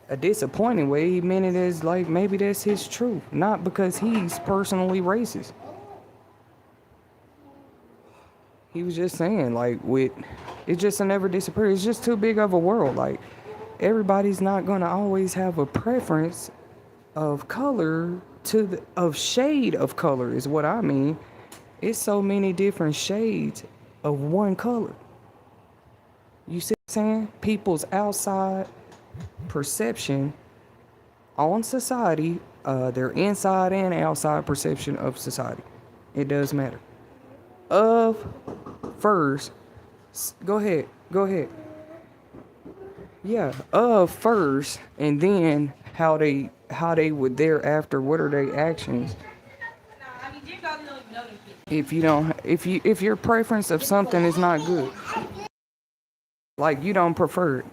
a disappointing way. He meant it as like maybe that's his truth. Not because he's personally racist. He was just saying like it just will never disappear. It's just too big of a world. Like everybody's not gonna always have a preference of color of shade of color is what I mean. It's so many different shades of one color. You see what I'm saying? People's outside perception on society, their inside and outside perception of society. It does matter. Of first, go ahead. Yeah, of first, and then how they would thereafter. What are their actions? If your preference of something is not good, like you don't prefer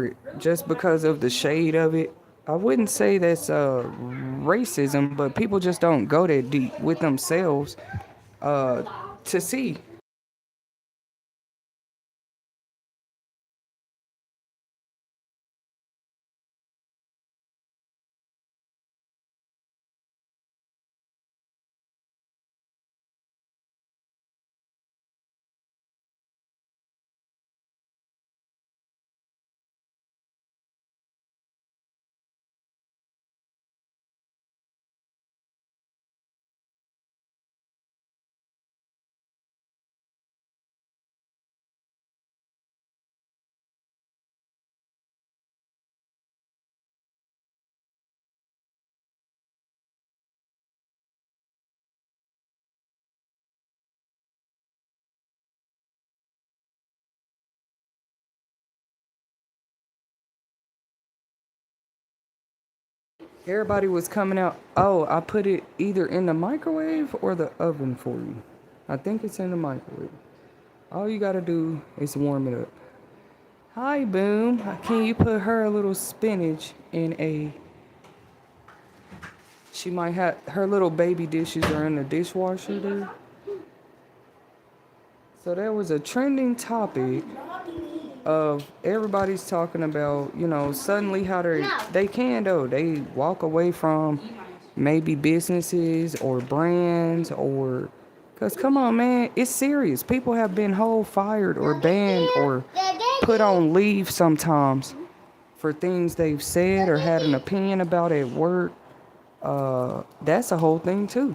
it just because of the shade of it. I wouldn't say that's racism, but people just don't go that deep with themselves to see. Everybody was coming out. Oh, I put it either in the microwave or the oven for you. I think it's in the microwave. All you gotta do is warm it up. Hi, Boom. Can you put her a little spinach in a... She might have... Her little baby dishes are in the dishwasher there. So there was a trending topic of everybody's talking about, suddenly how they can though. They walk away from maybe businesses or brands or... Because come on, man, it's serious. People have been fired or banned or put on leave sometimes for things they've said or had an opinion about at work. That's a whole thing too.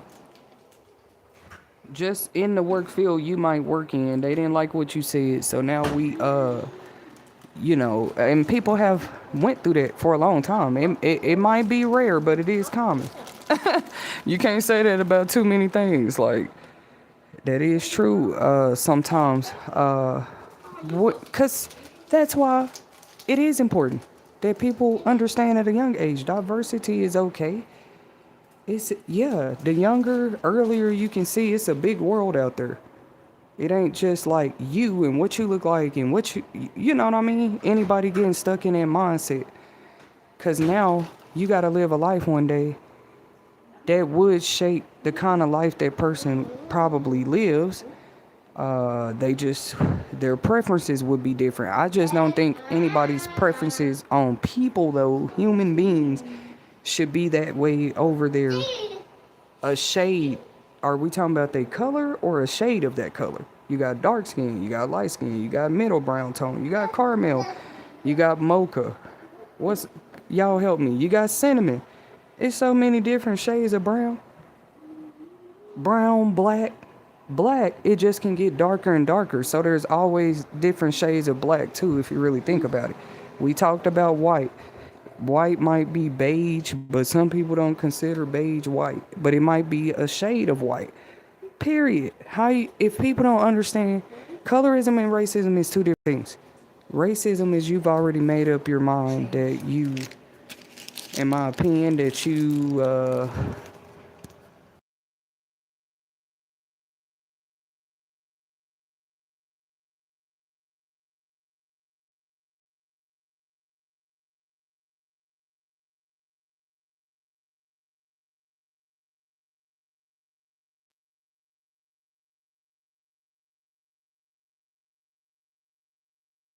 Just in the work field you might work in, they didn't like what you said, so now we and people have went through that for a long time. It might be rare, but it is common. You can't say that about too many things. Like, that is true sometimes. Because that's why it is important that people understand at a young age. Diversity is okay. The earlier you can see, it's a big world out there. It ain't just like you and what you look like and what you know what I mean? Anybody getting stuck in that mindset. Because now you got to live a life one day that would shape the kind of life that person probably lives. Their preferences would be different. I just don't think anybody's preferences on people, though, human beings, should be that way over there. A shade. Are we talking about their color or a shade of that color? You got dark skin, you got light skin, you got middle brown tone, you got caramel. You got mocha. What's y'all help me? You got cinnamon. It's so many different shades of brown. Brown, black. Black, it just can get darker and darker. So there's always different shades of black too, if you really think about it. We talked about white. White might be beige, but some people don't consider beige white. But it might be a shade of white. Period. If people don't understand, colorism and racism is two different things. Racism is you've already made up your mind that you, in my opinion, that you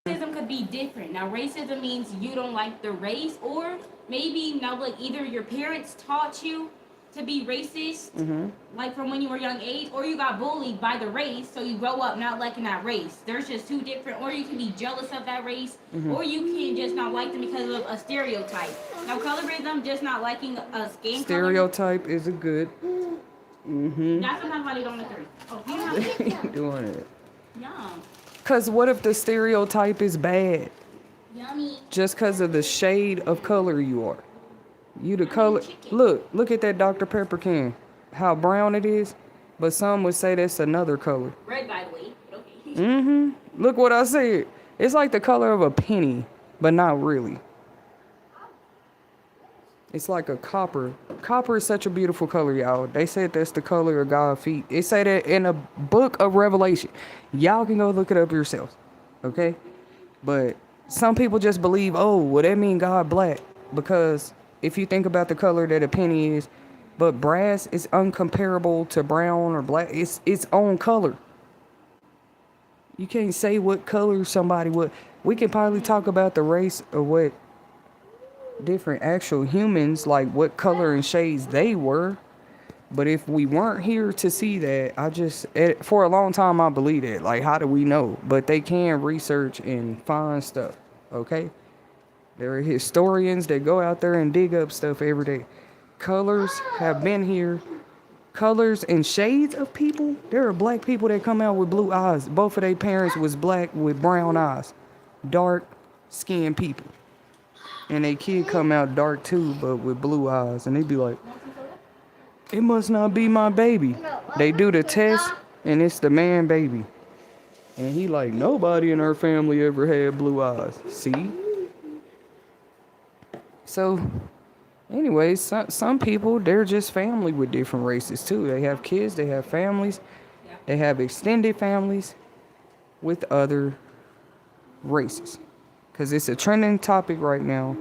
Racism could be different. Now, racism means you don't like the race, or maybe now, like either your parents taught you to be racist, like from when you were a young age, or you got bullied by the race, so you grow up not liking that race. There's just two different, or you can be jealous of that race, or you can just not like them because of a stereotype. Now, colorism, just not liking a skin stereotype is a good. That's sometimes why they don't agree. Oh, you know, Doing it. yeah. Cause what if the stereotype is bad? Yummy. Just cause of the shade of color you are. You the color. Look at that Dr. Pepper can. How brown it is. But some would say that's another color. Red, by the way. But okay. Look what I said. It's like the color of a penny, but not really. It's like a copper. Copper is such a beautiful color, y'all. They said that's the color of God's feet. It said that in a book of Revelation. Y'all can go look it up yourselves. Okay? But some people just believe, oh, well, that mean God black. Because if you think about the color that a penny is, but brass is uncomparable to brown or black. It's its own color. You can't say what color somebody would. We can probably talk about the race of what different actual humans, like what color and shades they were. But if we weren't here to see that, for a long time I believed it. Like, how do we know? But they can research and find stuff. Okay? There are historians that go out there and dig up stuff every day. Colors have been here. Colors and shades of people. There are black people that come out with blue eyes. Both of their parents was black with brown eyes. Dark skinned people. And they kid come out dark too, but with blue eyes. And they be like, it must not be my baby. They do the test, and it's the man baby. And he like, nobody in our family ever had blue eyes. See? So, anyways, some people, they're just family with different races too. They have kids, they have families, they have extended families with other races. Because it's a trending topic right now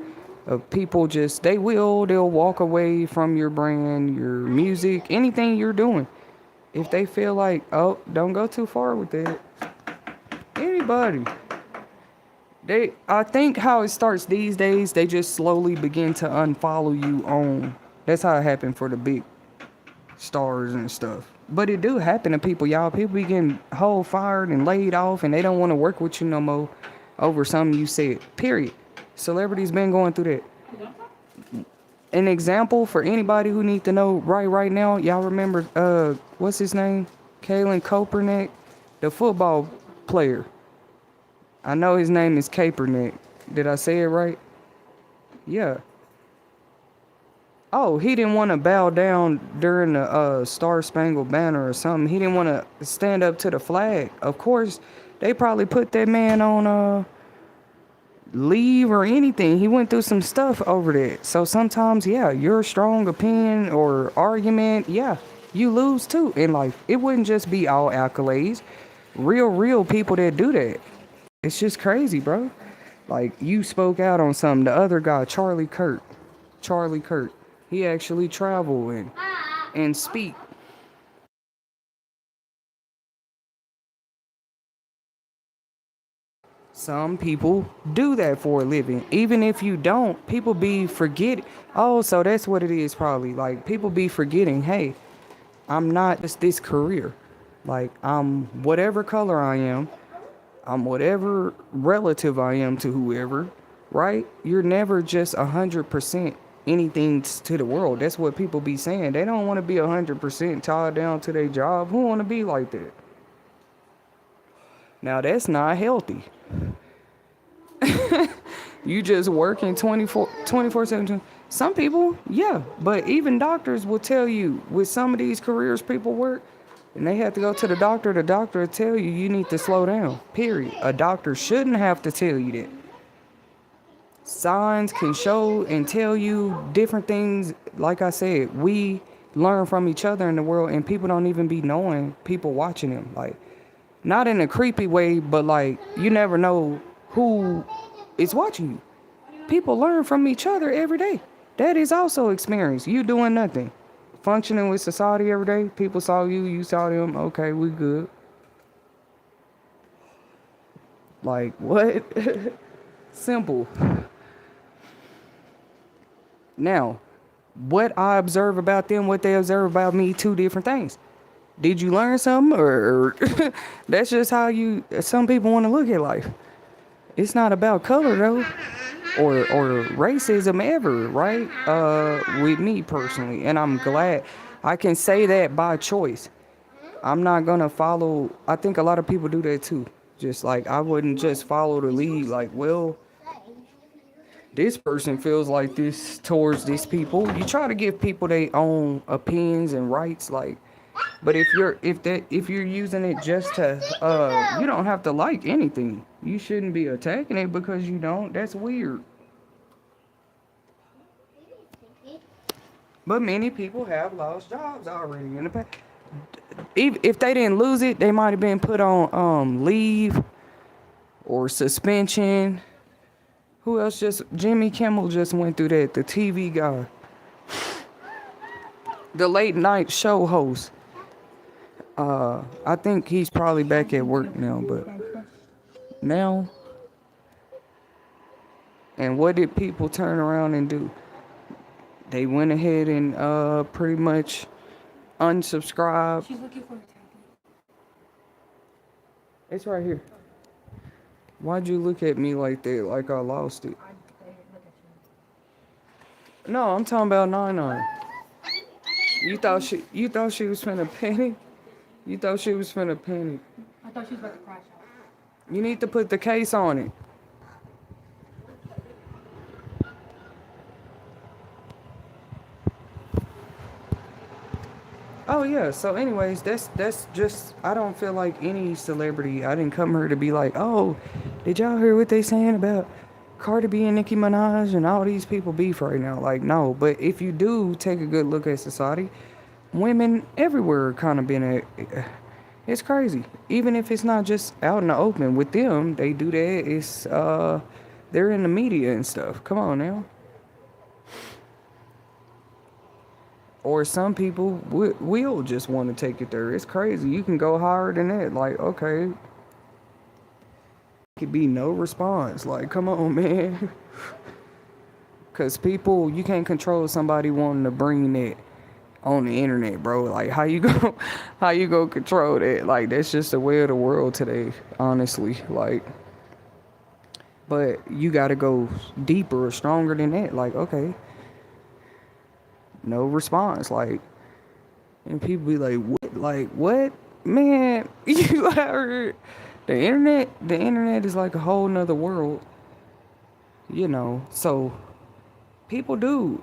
of people they'll walk away from your brand, your music, anything you're doing. If they feel like, oh, don't go too far with that. Anybody. I think how it starts these days, they just slowly begin to unfollow you on. That's how it happened for the big stars and stuff. But it do happen to people, y'all. People be getting whole fired and laid off, and they don't want to work with you no more over something you said. Period. Celebrities been going through that. An example for anybody who need to know right now, y'all remember what's his name? Kalen Kaepernick, the football player. I know his name is Kaepernick. Did I say it right? Yeah. Oh, he didn't want to bow down during the Star Spangled Banner or something. He didn't want to stand up to the flag. Of course, they probably put that man on leave or anything. He went through some stuff over that. So sometimes, yeah, your strong opinion or argument, yeah, you lose too in life. It wouldn't just be all accolades. Real people that do that. It's just crazy, bro. Like, you spoke out on something. The other guy, Charlie Kirk, he actually travel and speak. Some people do that for a living. Even if you don't, people be forgetting. Oh, so that's what it is probably. Like, people be forgetting, hey, I'm not just this career. Like, I'm whatever color I am. I'm whatever relative I am to whoever, right? You're never just 100% anything to the world. That's what people be saying. They don't want to be 100% tied down to their job. Who want to be like that? Now that's not healthy. You just working 24/7. Some people, yeah, but even doctors will tell you with some of these careers people work, and they have to go to the doctor will tell you you need to slow down. Period. A doctor shouldn't have to tell you that. Signs can show and tell you different things. Like I said, we learn from each other in the world, and people don't even be knowing people watching them. Like, not in a creepy way, but like, you never know who is watching you. People learn from each other every day. That is also experience. You doing nothing. Functioning with society every day. People saw you, you saw them. Okay, we good. Like, what? Simple. Now, what I observe about them, what they observe about me, two different things. Did you learn something, or that's just how some people want to look at life. It's not about color though, or racism ever, right? With me personally, and I'm glad I can say that by choice. I'm not gonna follow. I think a lot of people do that too. Just like I wouldn't just follow the lead. Like, well, this person feels like this towards these people. You try to give people their own opinions and rights, like. But if you're using it just to you don't have to like anything. You shouldn't be attacking it because you don't. That's weird. But many people have lost jobs already in the past. If they didn't lose it, they might have been put on leave or suspension. Who else Jimmy Kimmel just went through that, the TV guy. The late night show host. I think he's probably back at work now, but now, and what did people turn around and do? They went ahead and pretty much unsubscribed. She's looking for a tablet. It's right here. Why'd you look at me like that, like I lost it? No, I'm talking about 99. You thought she was finna panic? You thought she was finna panic. I thought she was about to crash out. You need to put the case on it. Oh yeah, so anyways, that's just, I don't feel like any celebrity, I didn't come here to be like, oh, did y'all hear what they saying about Cardi B and Nicki Minaj and all these people beef right now? Like, no, but if you do take a good look at society, women everywhere kind of been it's crazy. Even if it's not just out in the open with them, they do that. It's they're in the media and stuff. Come on now. Or some people will just want to take it there. It's crazy. You can go higher than that. Like, okay, could be no response. Like, come on, man. Because people, you can't control somebody wanting to bring that on the internet, bro. Like, how you go control that? Like, that's just the way of the world today, honestly. Like, but you got to go deeper or stronger than that. Like, okay, no response. Like, and people be like, what? Like, what? Man, you heard the internet is like a whole nother world, so people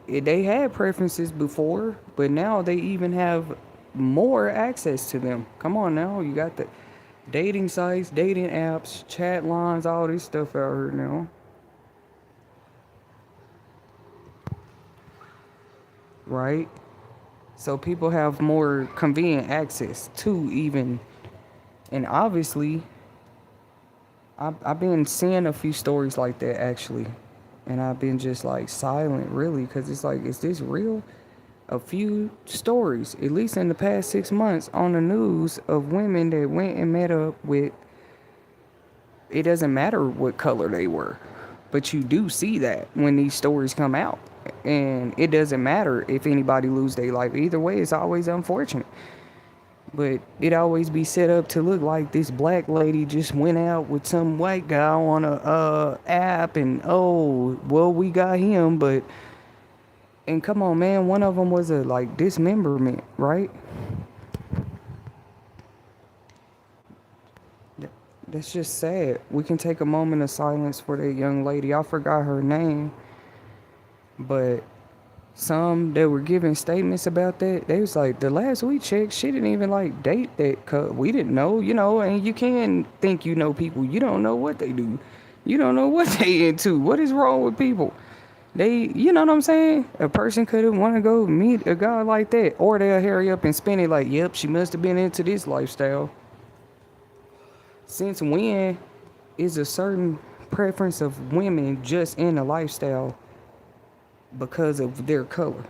they had preferences before, but now they even have more access to them. Come on now, you got the dating sites, dating apps, chat lines, all this stuff out here now. Right? So people have more convenient access to even, and obviously, I've been seeing a few stories like that actually, and I've been just like silent really, because it's like, is this real? A few stories, at least in the past 6 months, on the news of women that went and met up with, it doesn't matter what color they were, but you do see that when these stories come out. And it doesn't matter if anybody lose their life. Either way, it's always unfortunate. But it always be set up to look like this black lady just went out with some white guy on a app, and oh, well, we got him. But and come on, man, one of them was a like dismemberment, right? That's just sad. We can take a moment of silence for that young lady. I forgot her name, but some that were giving statements about that, they was like, the last we checked, she didn't even like date that. We didn't know, and you can think you know people. You don't know what they do. You don't know what they into. What is wrong with people? You know what I'm saying? A person could want to go meet a guy like that, or they'll hurry up and spin it like, yep, she must have been into this lifestyle. Since when is a certain preference of women just in a lifestyle because of their color?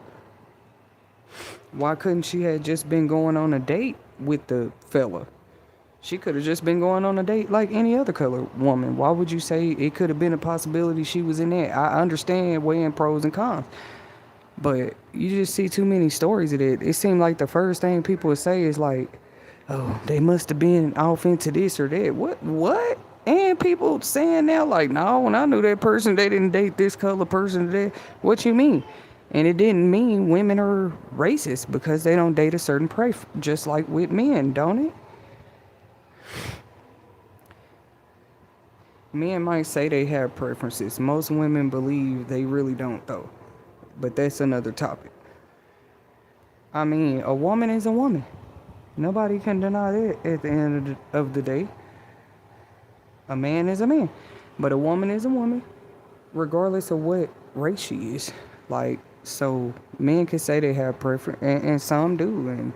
Why couldn't she have just been going on a date with the fella? She could have just been going on a date like any other color woman. Why would you say it could have been a possibility she was in that? I understand weighing pros and cons, but you just see too many stories of it. It seemed like the first thing people would say is like, oh, they must have been off into this or that. What? And people saying now like, no, when I knew that person, they didn't date this color person today. What you mean? And it didn't mean women are racist because they don't date a certain prey, just like with men, don't it? Men might say they have preferences. Most women believe they really don't, though. But that's another topic. I mean, a woman is a woman. Nobody can deny that at the end of the day. A man is a man. But a woman is a woman, regardless of what race she is. Like, so men can say they have preference, and some do. And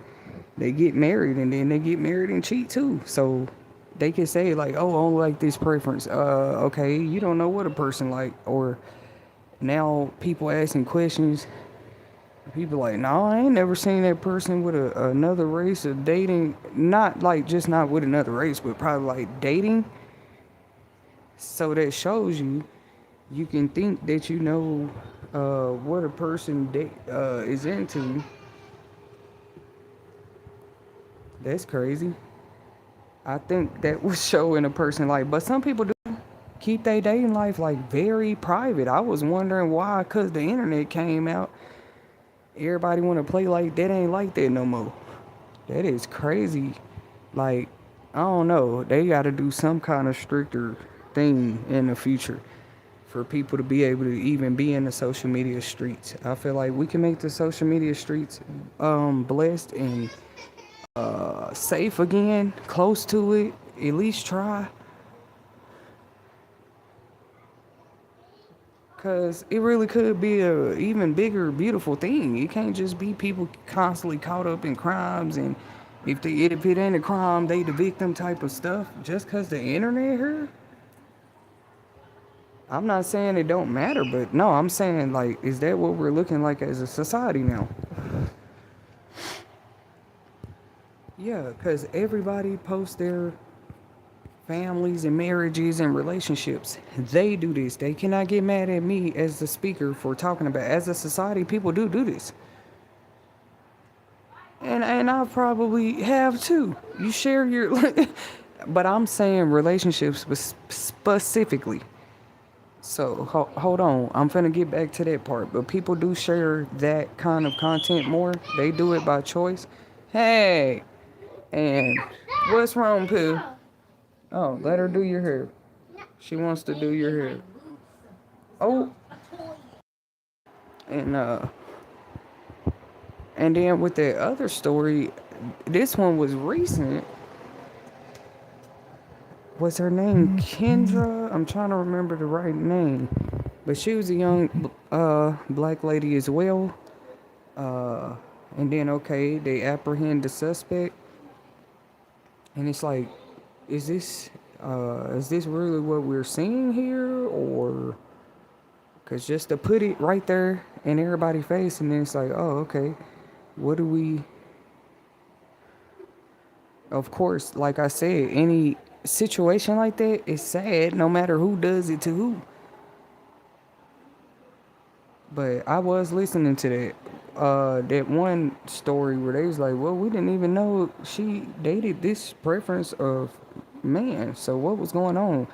they get married, and then they get married and cheat too. So they can say like, oh, I don't like this preference. Okay, you don't know what a person like. Or now people asking questions. People like, no, I ain't never seen that person with another race or dating. Not like just not with another race, but probably like dating. So that shows you can think that you know what a person is into. That's crazy. I think that would show in a person like, but some people do keep their dating life like very private. I was wondering why, cause the internet came out. Everybody want to play like that ain't like that no more. That is crazy. Like, I don't know. They got to do some kind of stricter thing in the future for people to be able to even be in the social media streets. I feel like we can make the social media streets blessed and safe again, close to it. At least try. Because it really could be a even bigger, beautiful thing. It can't just be people constantly caught up in crimes, and if it ain't a crime, they the victim type of stuff. Just because the internet here. I'm not saying it don't matter, but no, I'm saying like, is that what we're looking like as a society now? Yeah, because everybody posts their families and marriages and relationships. They do this. They cannot get mad at me as the speaker for talking about it. As a society, people do this. And I probably have too. You share your but I'm saying relationships specifically. So hold on. I'm finna get back to that part. But people do share that kind of content more. They do it by choice. Hey, and what's wrong, Pooh? Oh, let her do your hair. She wants to do your hair. Oh. And then with the other story, this one was recent. Was her name Kendra? I'm trying to remember the right name. But she was a young black lady as well. And then, okay, they apprehend the suspect. And it's like, is this really what we're seeing here? Or, because just to put it right there in everybody's face, and then it's like, oh, okay, what do we... Of course, like I said, any situation like that is sad, no matter who does it to who. But I was listening to that. that one story where they was like, well, we didn't even know she dated this preference of man. So what was going on?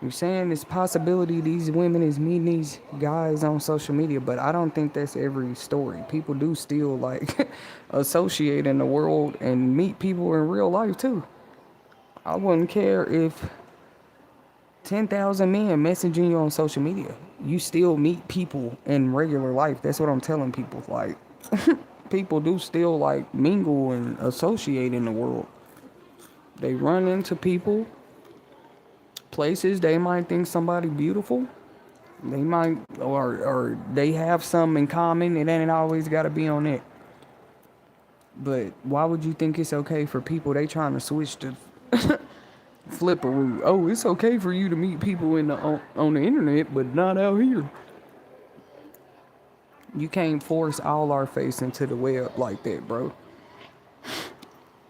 You're saying it's possibility these women is meeting these guys on social media, but I don't think that's every story. People do still like associate in the world and meet people in real life too. I wouldn't care if 10,000 men messaging you on social media. You still meet people in regular life. That's what I'm telling people. Like, people do still like mingle and associate in the world. They run into people, places they might think somebody beautiful. They might, or they have some in common. It ain't always got to be on it. But why would you think it's okay for people? They trying to switch to flip a route. Oh, it's okay for you to meet people in on the internet, but not out here. You can't force all our face into the web like that, bro.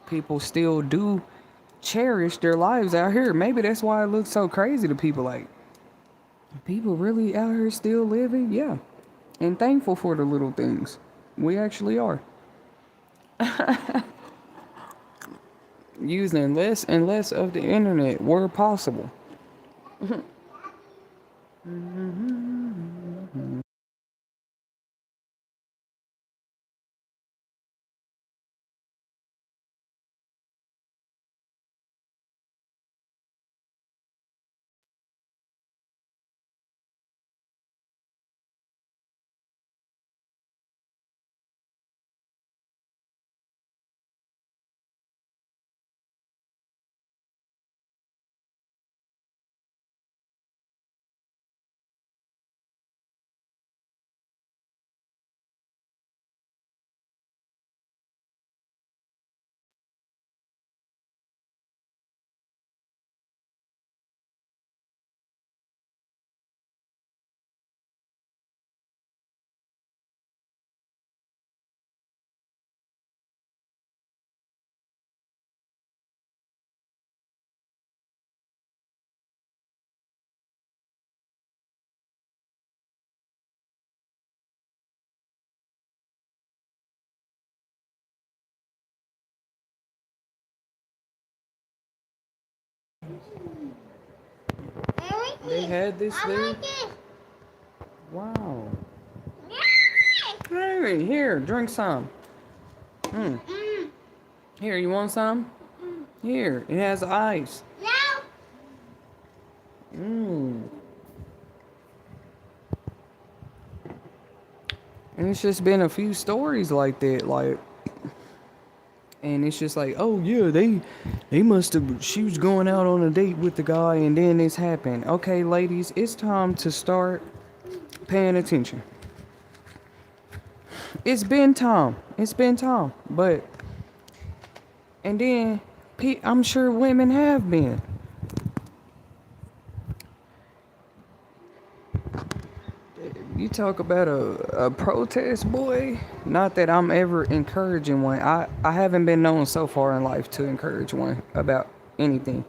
People still do cherish their lives out here. Maybe that's why it looks so crazy to people. Like, people really out here still living? Yeah. And thankful for the little things. We actually are. Using less and less of the internet where possible. They had this there? Wow. Hey, here, drink some. Here, you want some? Here, it has ice. Mmm. And it's just been a few stories like that, like, and it's just like, oh yeah, they must have. She was going out on a date with the guy, and then this happened. Okay, ladies, it's time to start paying attention. It's been time. It's been time. But and then I'm sure women have been. You talk about a protest, boy. Not that I'm ever encouraging one. I haven't been known so far in life to encourage one about anything.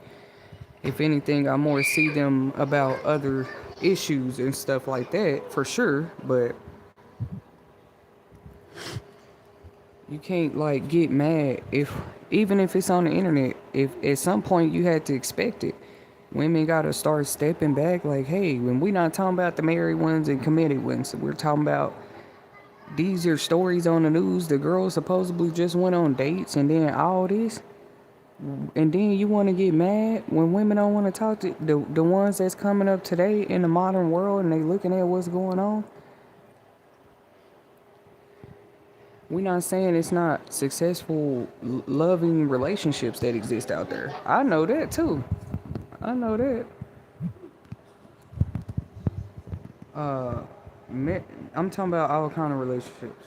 If anything, I more see them about other issues and stuff like that, for sure. But you can't like get mad if even if it's on the internet. If at some point you had to expect it, women gotta start stepping back. Like, hey, when we not talking about the married ones and committed ones, we're talking about these are stories on the news. The girls supposedly just went on dates and then all this. And then you want to get mad when women don't want to talk to the ones that's coming up today in the modern world and they looking at what's going on. We're not saying it's not successful, loving relationships that exist out there. I know that too. I know that. Uh, I'm talking about all kind of relationships.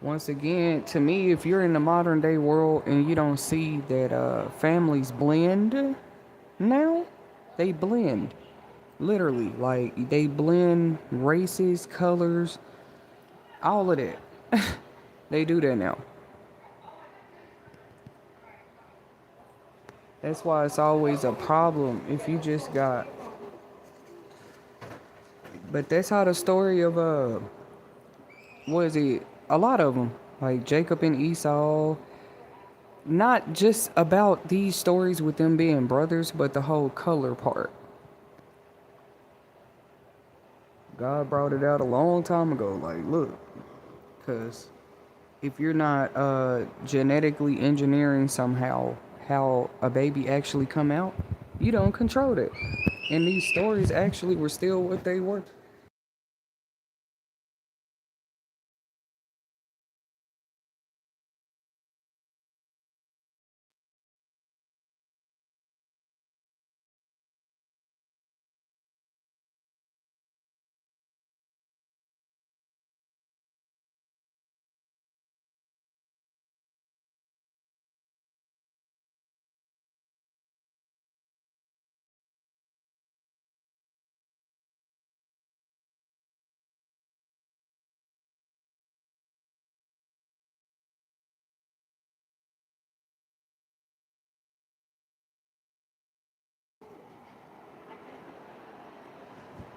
Once again, to me, if you're in the modern day world and you don't see that families blend now, they blend. Literally, like they blend races, colors, all of that. They do that now. That's why it's always a problem if you just got But that's how the story of what is it? A lot of them, like Jacob and Esau. Not just about these stories with them being brothers, but the whole color part. God brought it out a long time ago. Like, look, because if you're not genetically engineering somehow how a baby actually come out, you don't control it. And these stories actually were still what they were.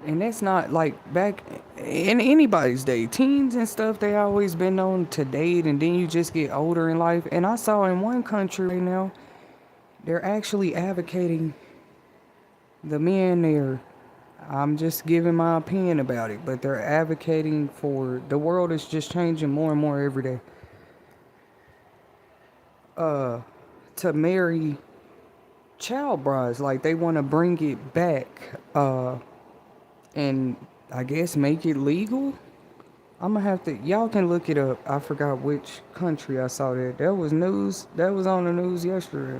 And that's not like back in anybody's day. Teens and stuff, they always been known to date, and then you just get older in life. And I saw in one country right now, they're actually advocating the men there. I'm just giving my opinion about it, but they're advocating for the world is just changing more and more every day. To marry child brides, like they want to bring it back, and I guess make it legal. I'm gonna have to. Y'all can look it up. I forgot which country I saw that. That was news. That was on the news yesterday.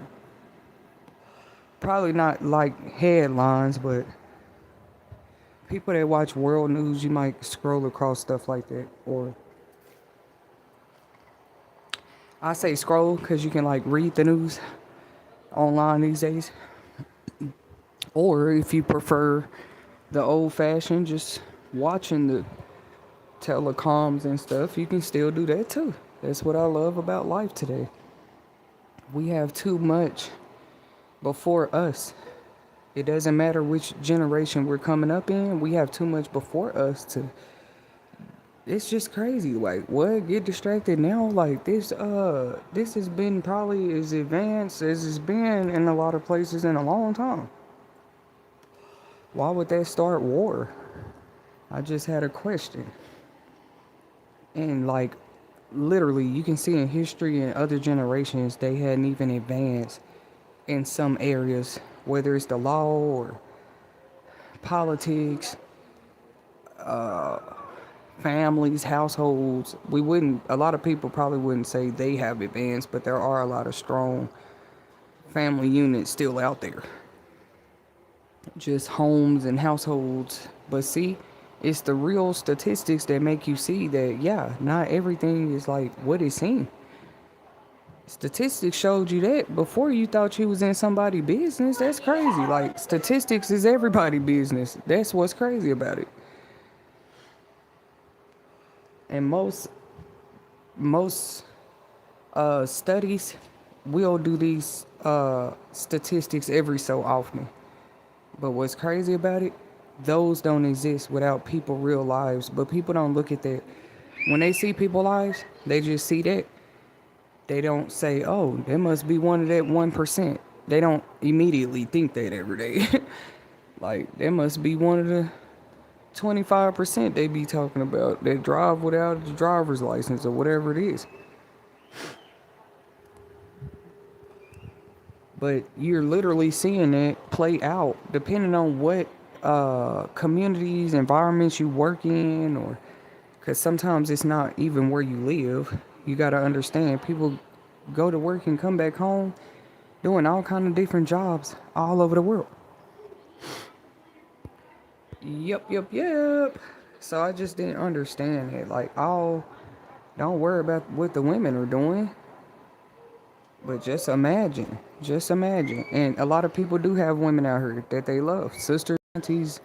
Probably not like headlines, but people that watch world news, you might scroll across stuff like that. Or I say scroll because you can like read the news online these days. Or if you prefer the old fashioned, just watching the telecoms and stuff, you can still do that too. That's what I love about life today. We have too much before us. It doesn't matter which generation we're coming up in, we have too much before us to. It's just crazy. Like, what? Get distracted now? Like, this has been probably as advanced as it's been in a lot of places in a long time. Why would that start war? I just had a question. And, like, literally, you can see in history and other generations, they hadn't even advanced in some areas, whether it's the law or politics, families, households. A lot of people probably wouldn't say they have advanced, but there are a lot of strong family units still out there. Just homes and households. But see, it's the real statistics that make you see that, yeah, not everything is like what it seems. Statistics showed you that before you thought you was in somebody's business. That's crazy. Like, statistics is everybody's business. That's what's crazy about it. And most studies will do these statistics every so often. But what's crazy about it, those don't exist without people real lives. But people don't look at that. When they see people lives, they just see that. They don't say, oh, there must be one of that 1%. They don't immediately think that every day. Like, there must be one of the 25% they be talking about that drive without a driver's license or whatever it is. But you're literally seeing that play out depending on what communities, environments you work in, or because sometimes it's not even where you live. You got to understand people go to work and come back home doing all kind of different jobs all over the world. Yep. So I just didn't understand it. Like, oh, don't worry about what the women are doing. But just imagine. Just imagine. And a lot of people do have women out here that they love. Sisters, aunties,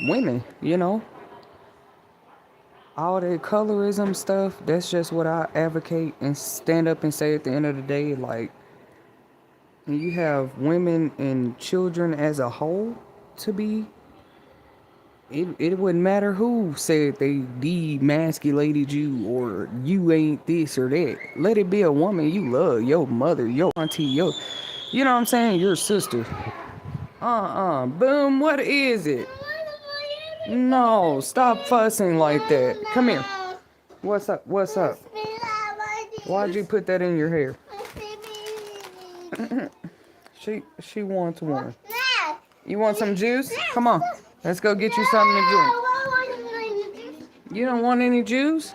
women, you know. All that colorism stuff, that's just what I advocate and stand up and say at the end of the day. Like, you have women and children as a whole to be it wouldn't matter who said they demasculated you or you ain't this or that. Let it be a woman you love, your mother, your auntie, your, you know what I'm saying, your sister. Boom, what is it? No, stop fussing like that. Come here. What's up? What's up? Why'd you put that in your hair? She wants one. You want some juice? Come on. Let's go get you something to drink. You don't want any juice?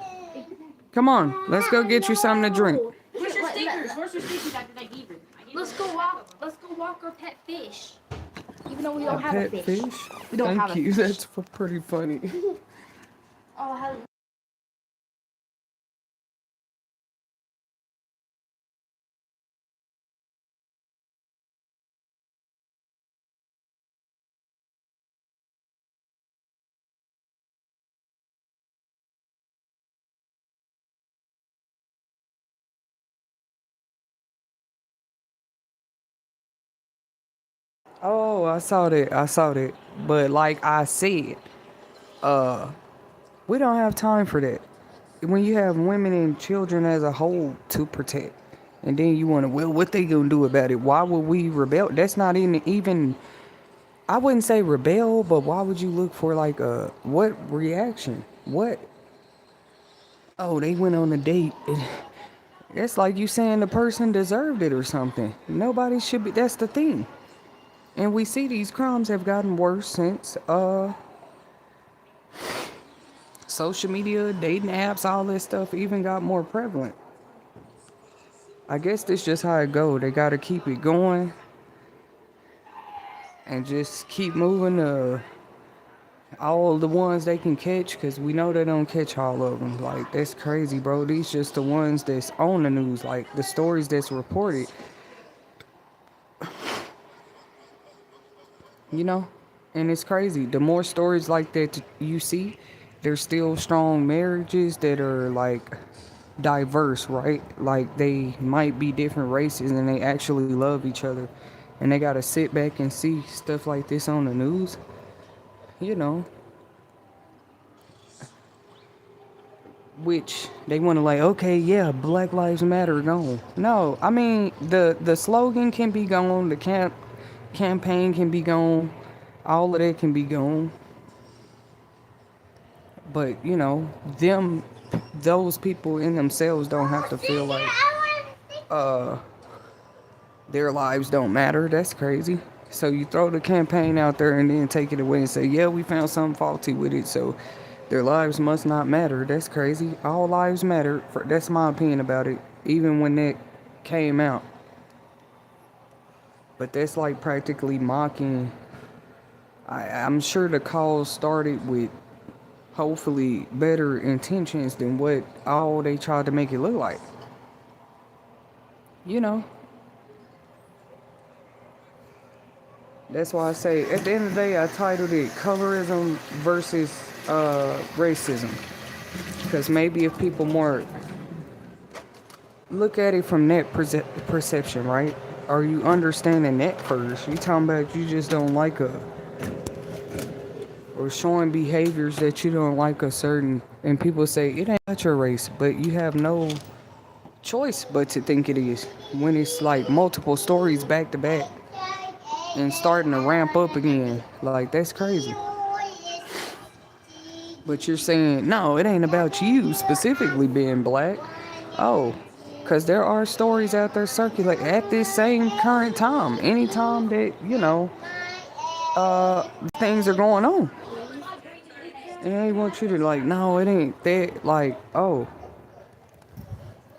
Come on. Let's go get you something to drink. Where's your stickers? Where's your stickers after I gave her? Let's go walk. Let's go walk our pet fish. Even though we don't have Pet a fish. fish? We don't have a Thank you. fish. That's pretty funny. Oh, how Oh, I saw that. I saw that. But like I said, we don't have time for that. When you have women and children as a whole to protect, and then you want to, well, what they gonna do about it? Why would we rebel? That's not even. I wouldn't say rebel, but why would you look for like a what reaction? What? Oh, they went on a date. It's like you saying the person deserved it or something. Nobody should be. That's the thing. And we see these crimes have gotten worse since social media, dating apps, all this stuff even got more prevalent. I guess this just how it go. They gotta keep it going and just keep moving all the ones they can catch, because we know they don't catch all of them. Like, that's crazy, bro. These just the ones that's on the news, like the stories that's reported, you know? And it's crazy. The more stories like that you see, there's still strong marriages that are like diverse, right? Like they might be different races and they actually love each other. And they gotta sit back and see stuff like this on the news, you know, which they want to like, okay, yeah, Black Lives Matter gone. No, I mean the slogan can be gone, the campaign can be gone, all of that can be gone. But you know, those people in themselves don't have to feel like uh their lives don't matter. That's crazy. So you throw the campaign out there and then take it away and say, yeah, we found something faulty with it, so their lives must not matter. That's crazy. All lives matter. That's my opinion about it, even when that came out. But that's like practically mocking. I'm sure the cause started with hopefully better intentions than what all they tried to make it look like. You know, that's why I say at the end of the day I titled it Colorism versus racism. Because maybe if people more look at it from that perception, right? Are you understanding that first? You talking about you just don't like or showing behaviors that you don't like a certain, and people say it ain't about your race, but you have no choice but to think it is when it's like multiple stories back to back and starting to ramp up again. Like, that's crazy. But you're saying, no, it ain't about you specifically being black. Oh, because there are stories out there circulate at this same current time. Anytime that, you know, things are going on. And they want you to like, no, it ain't that. Like, oh.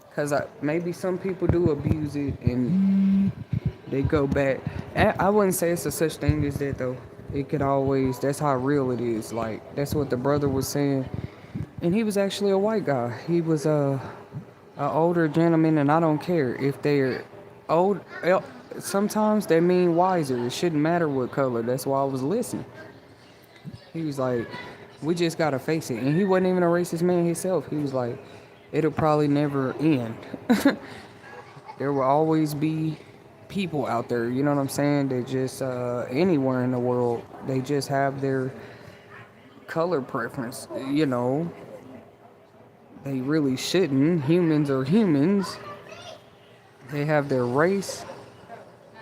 Because maybe some people do abuse it and they go back. I wouldn't say it's a such thing as that, though. It could always, that's how real it is. Like, that's what the brother was saying. And he was actually a white guy. He was a older gentleman, and I don't care if they're old. Sometimes they mean wiser. It shouldn't matter what color. That's why I was listening. He was like, we just gotta face it. And he wasn't even a racist man himself. He was like, it'll probably never end. There will always be people out there, you know what I'm saying? That just anywhere in the world, they just have their color preference. You know, they really shouldn't. Humans are humans. They have their race.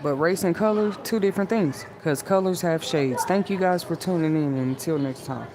But race and color, two different things. Because colors have shades. Thank you guys for tuning in. And until next time.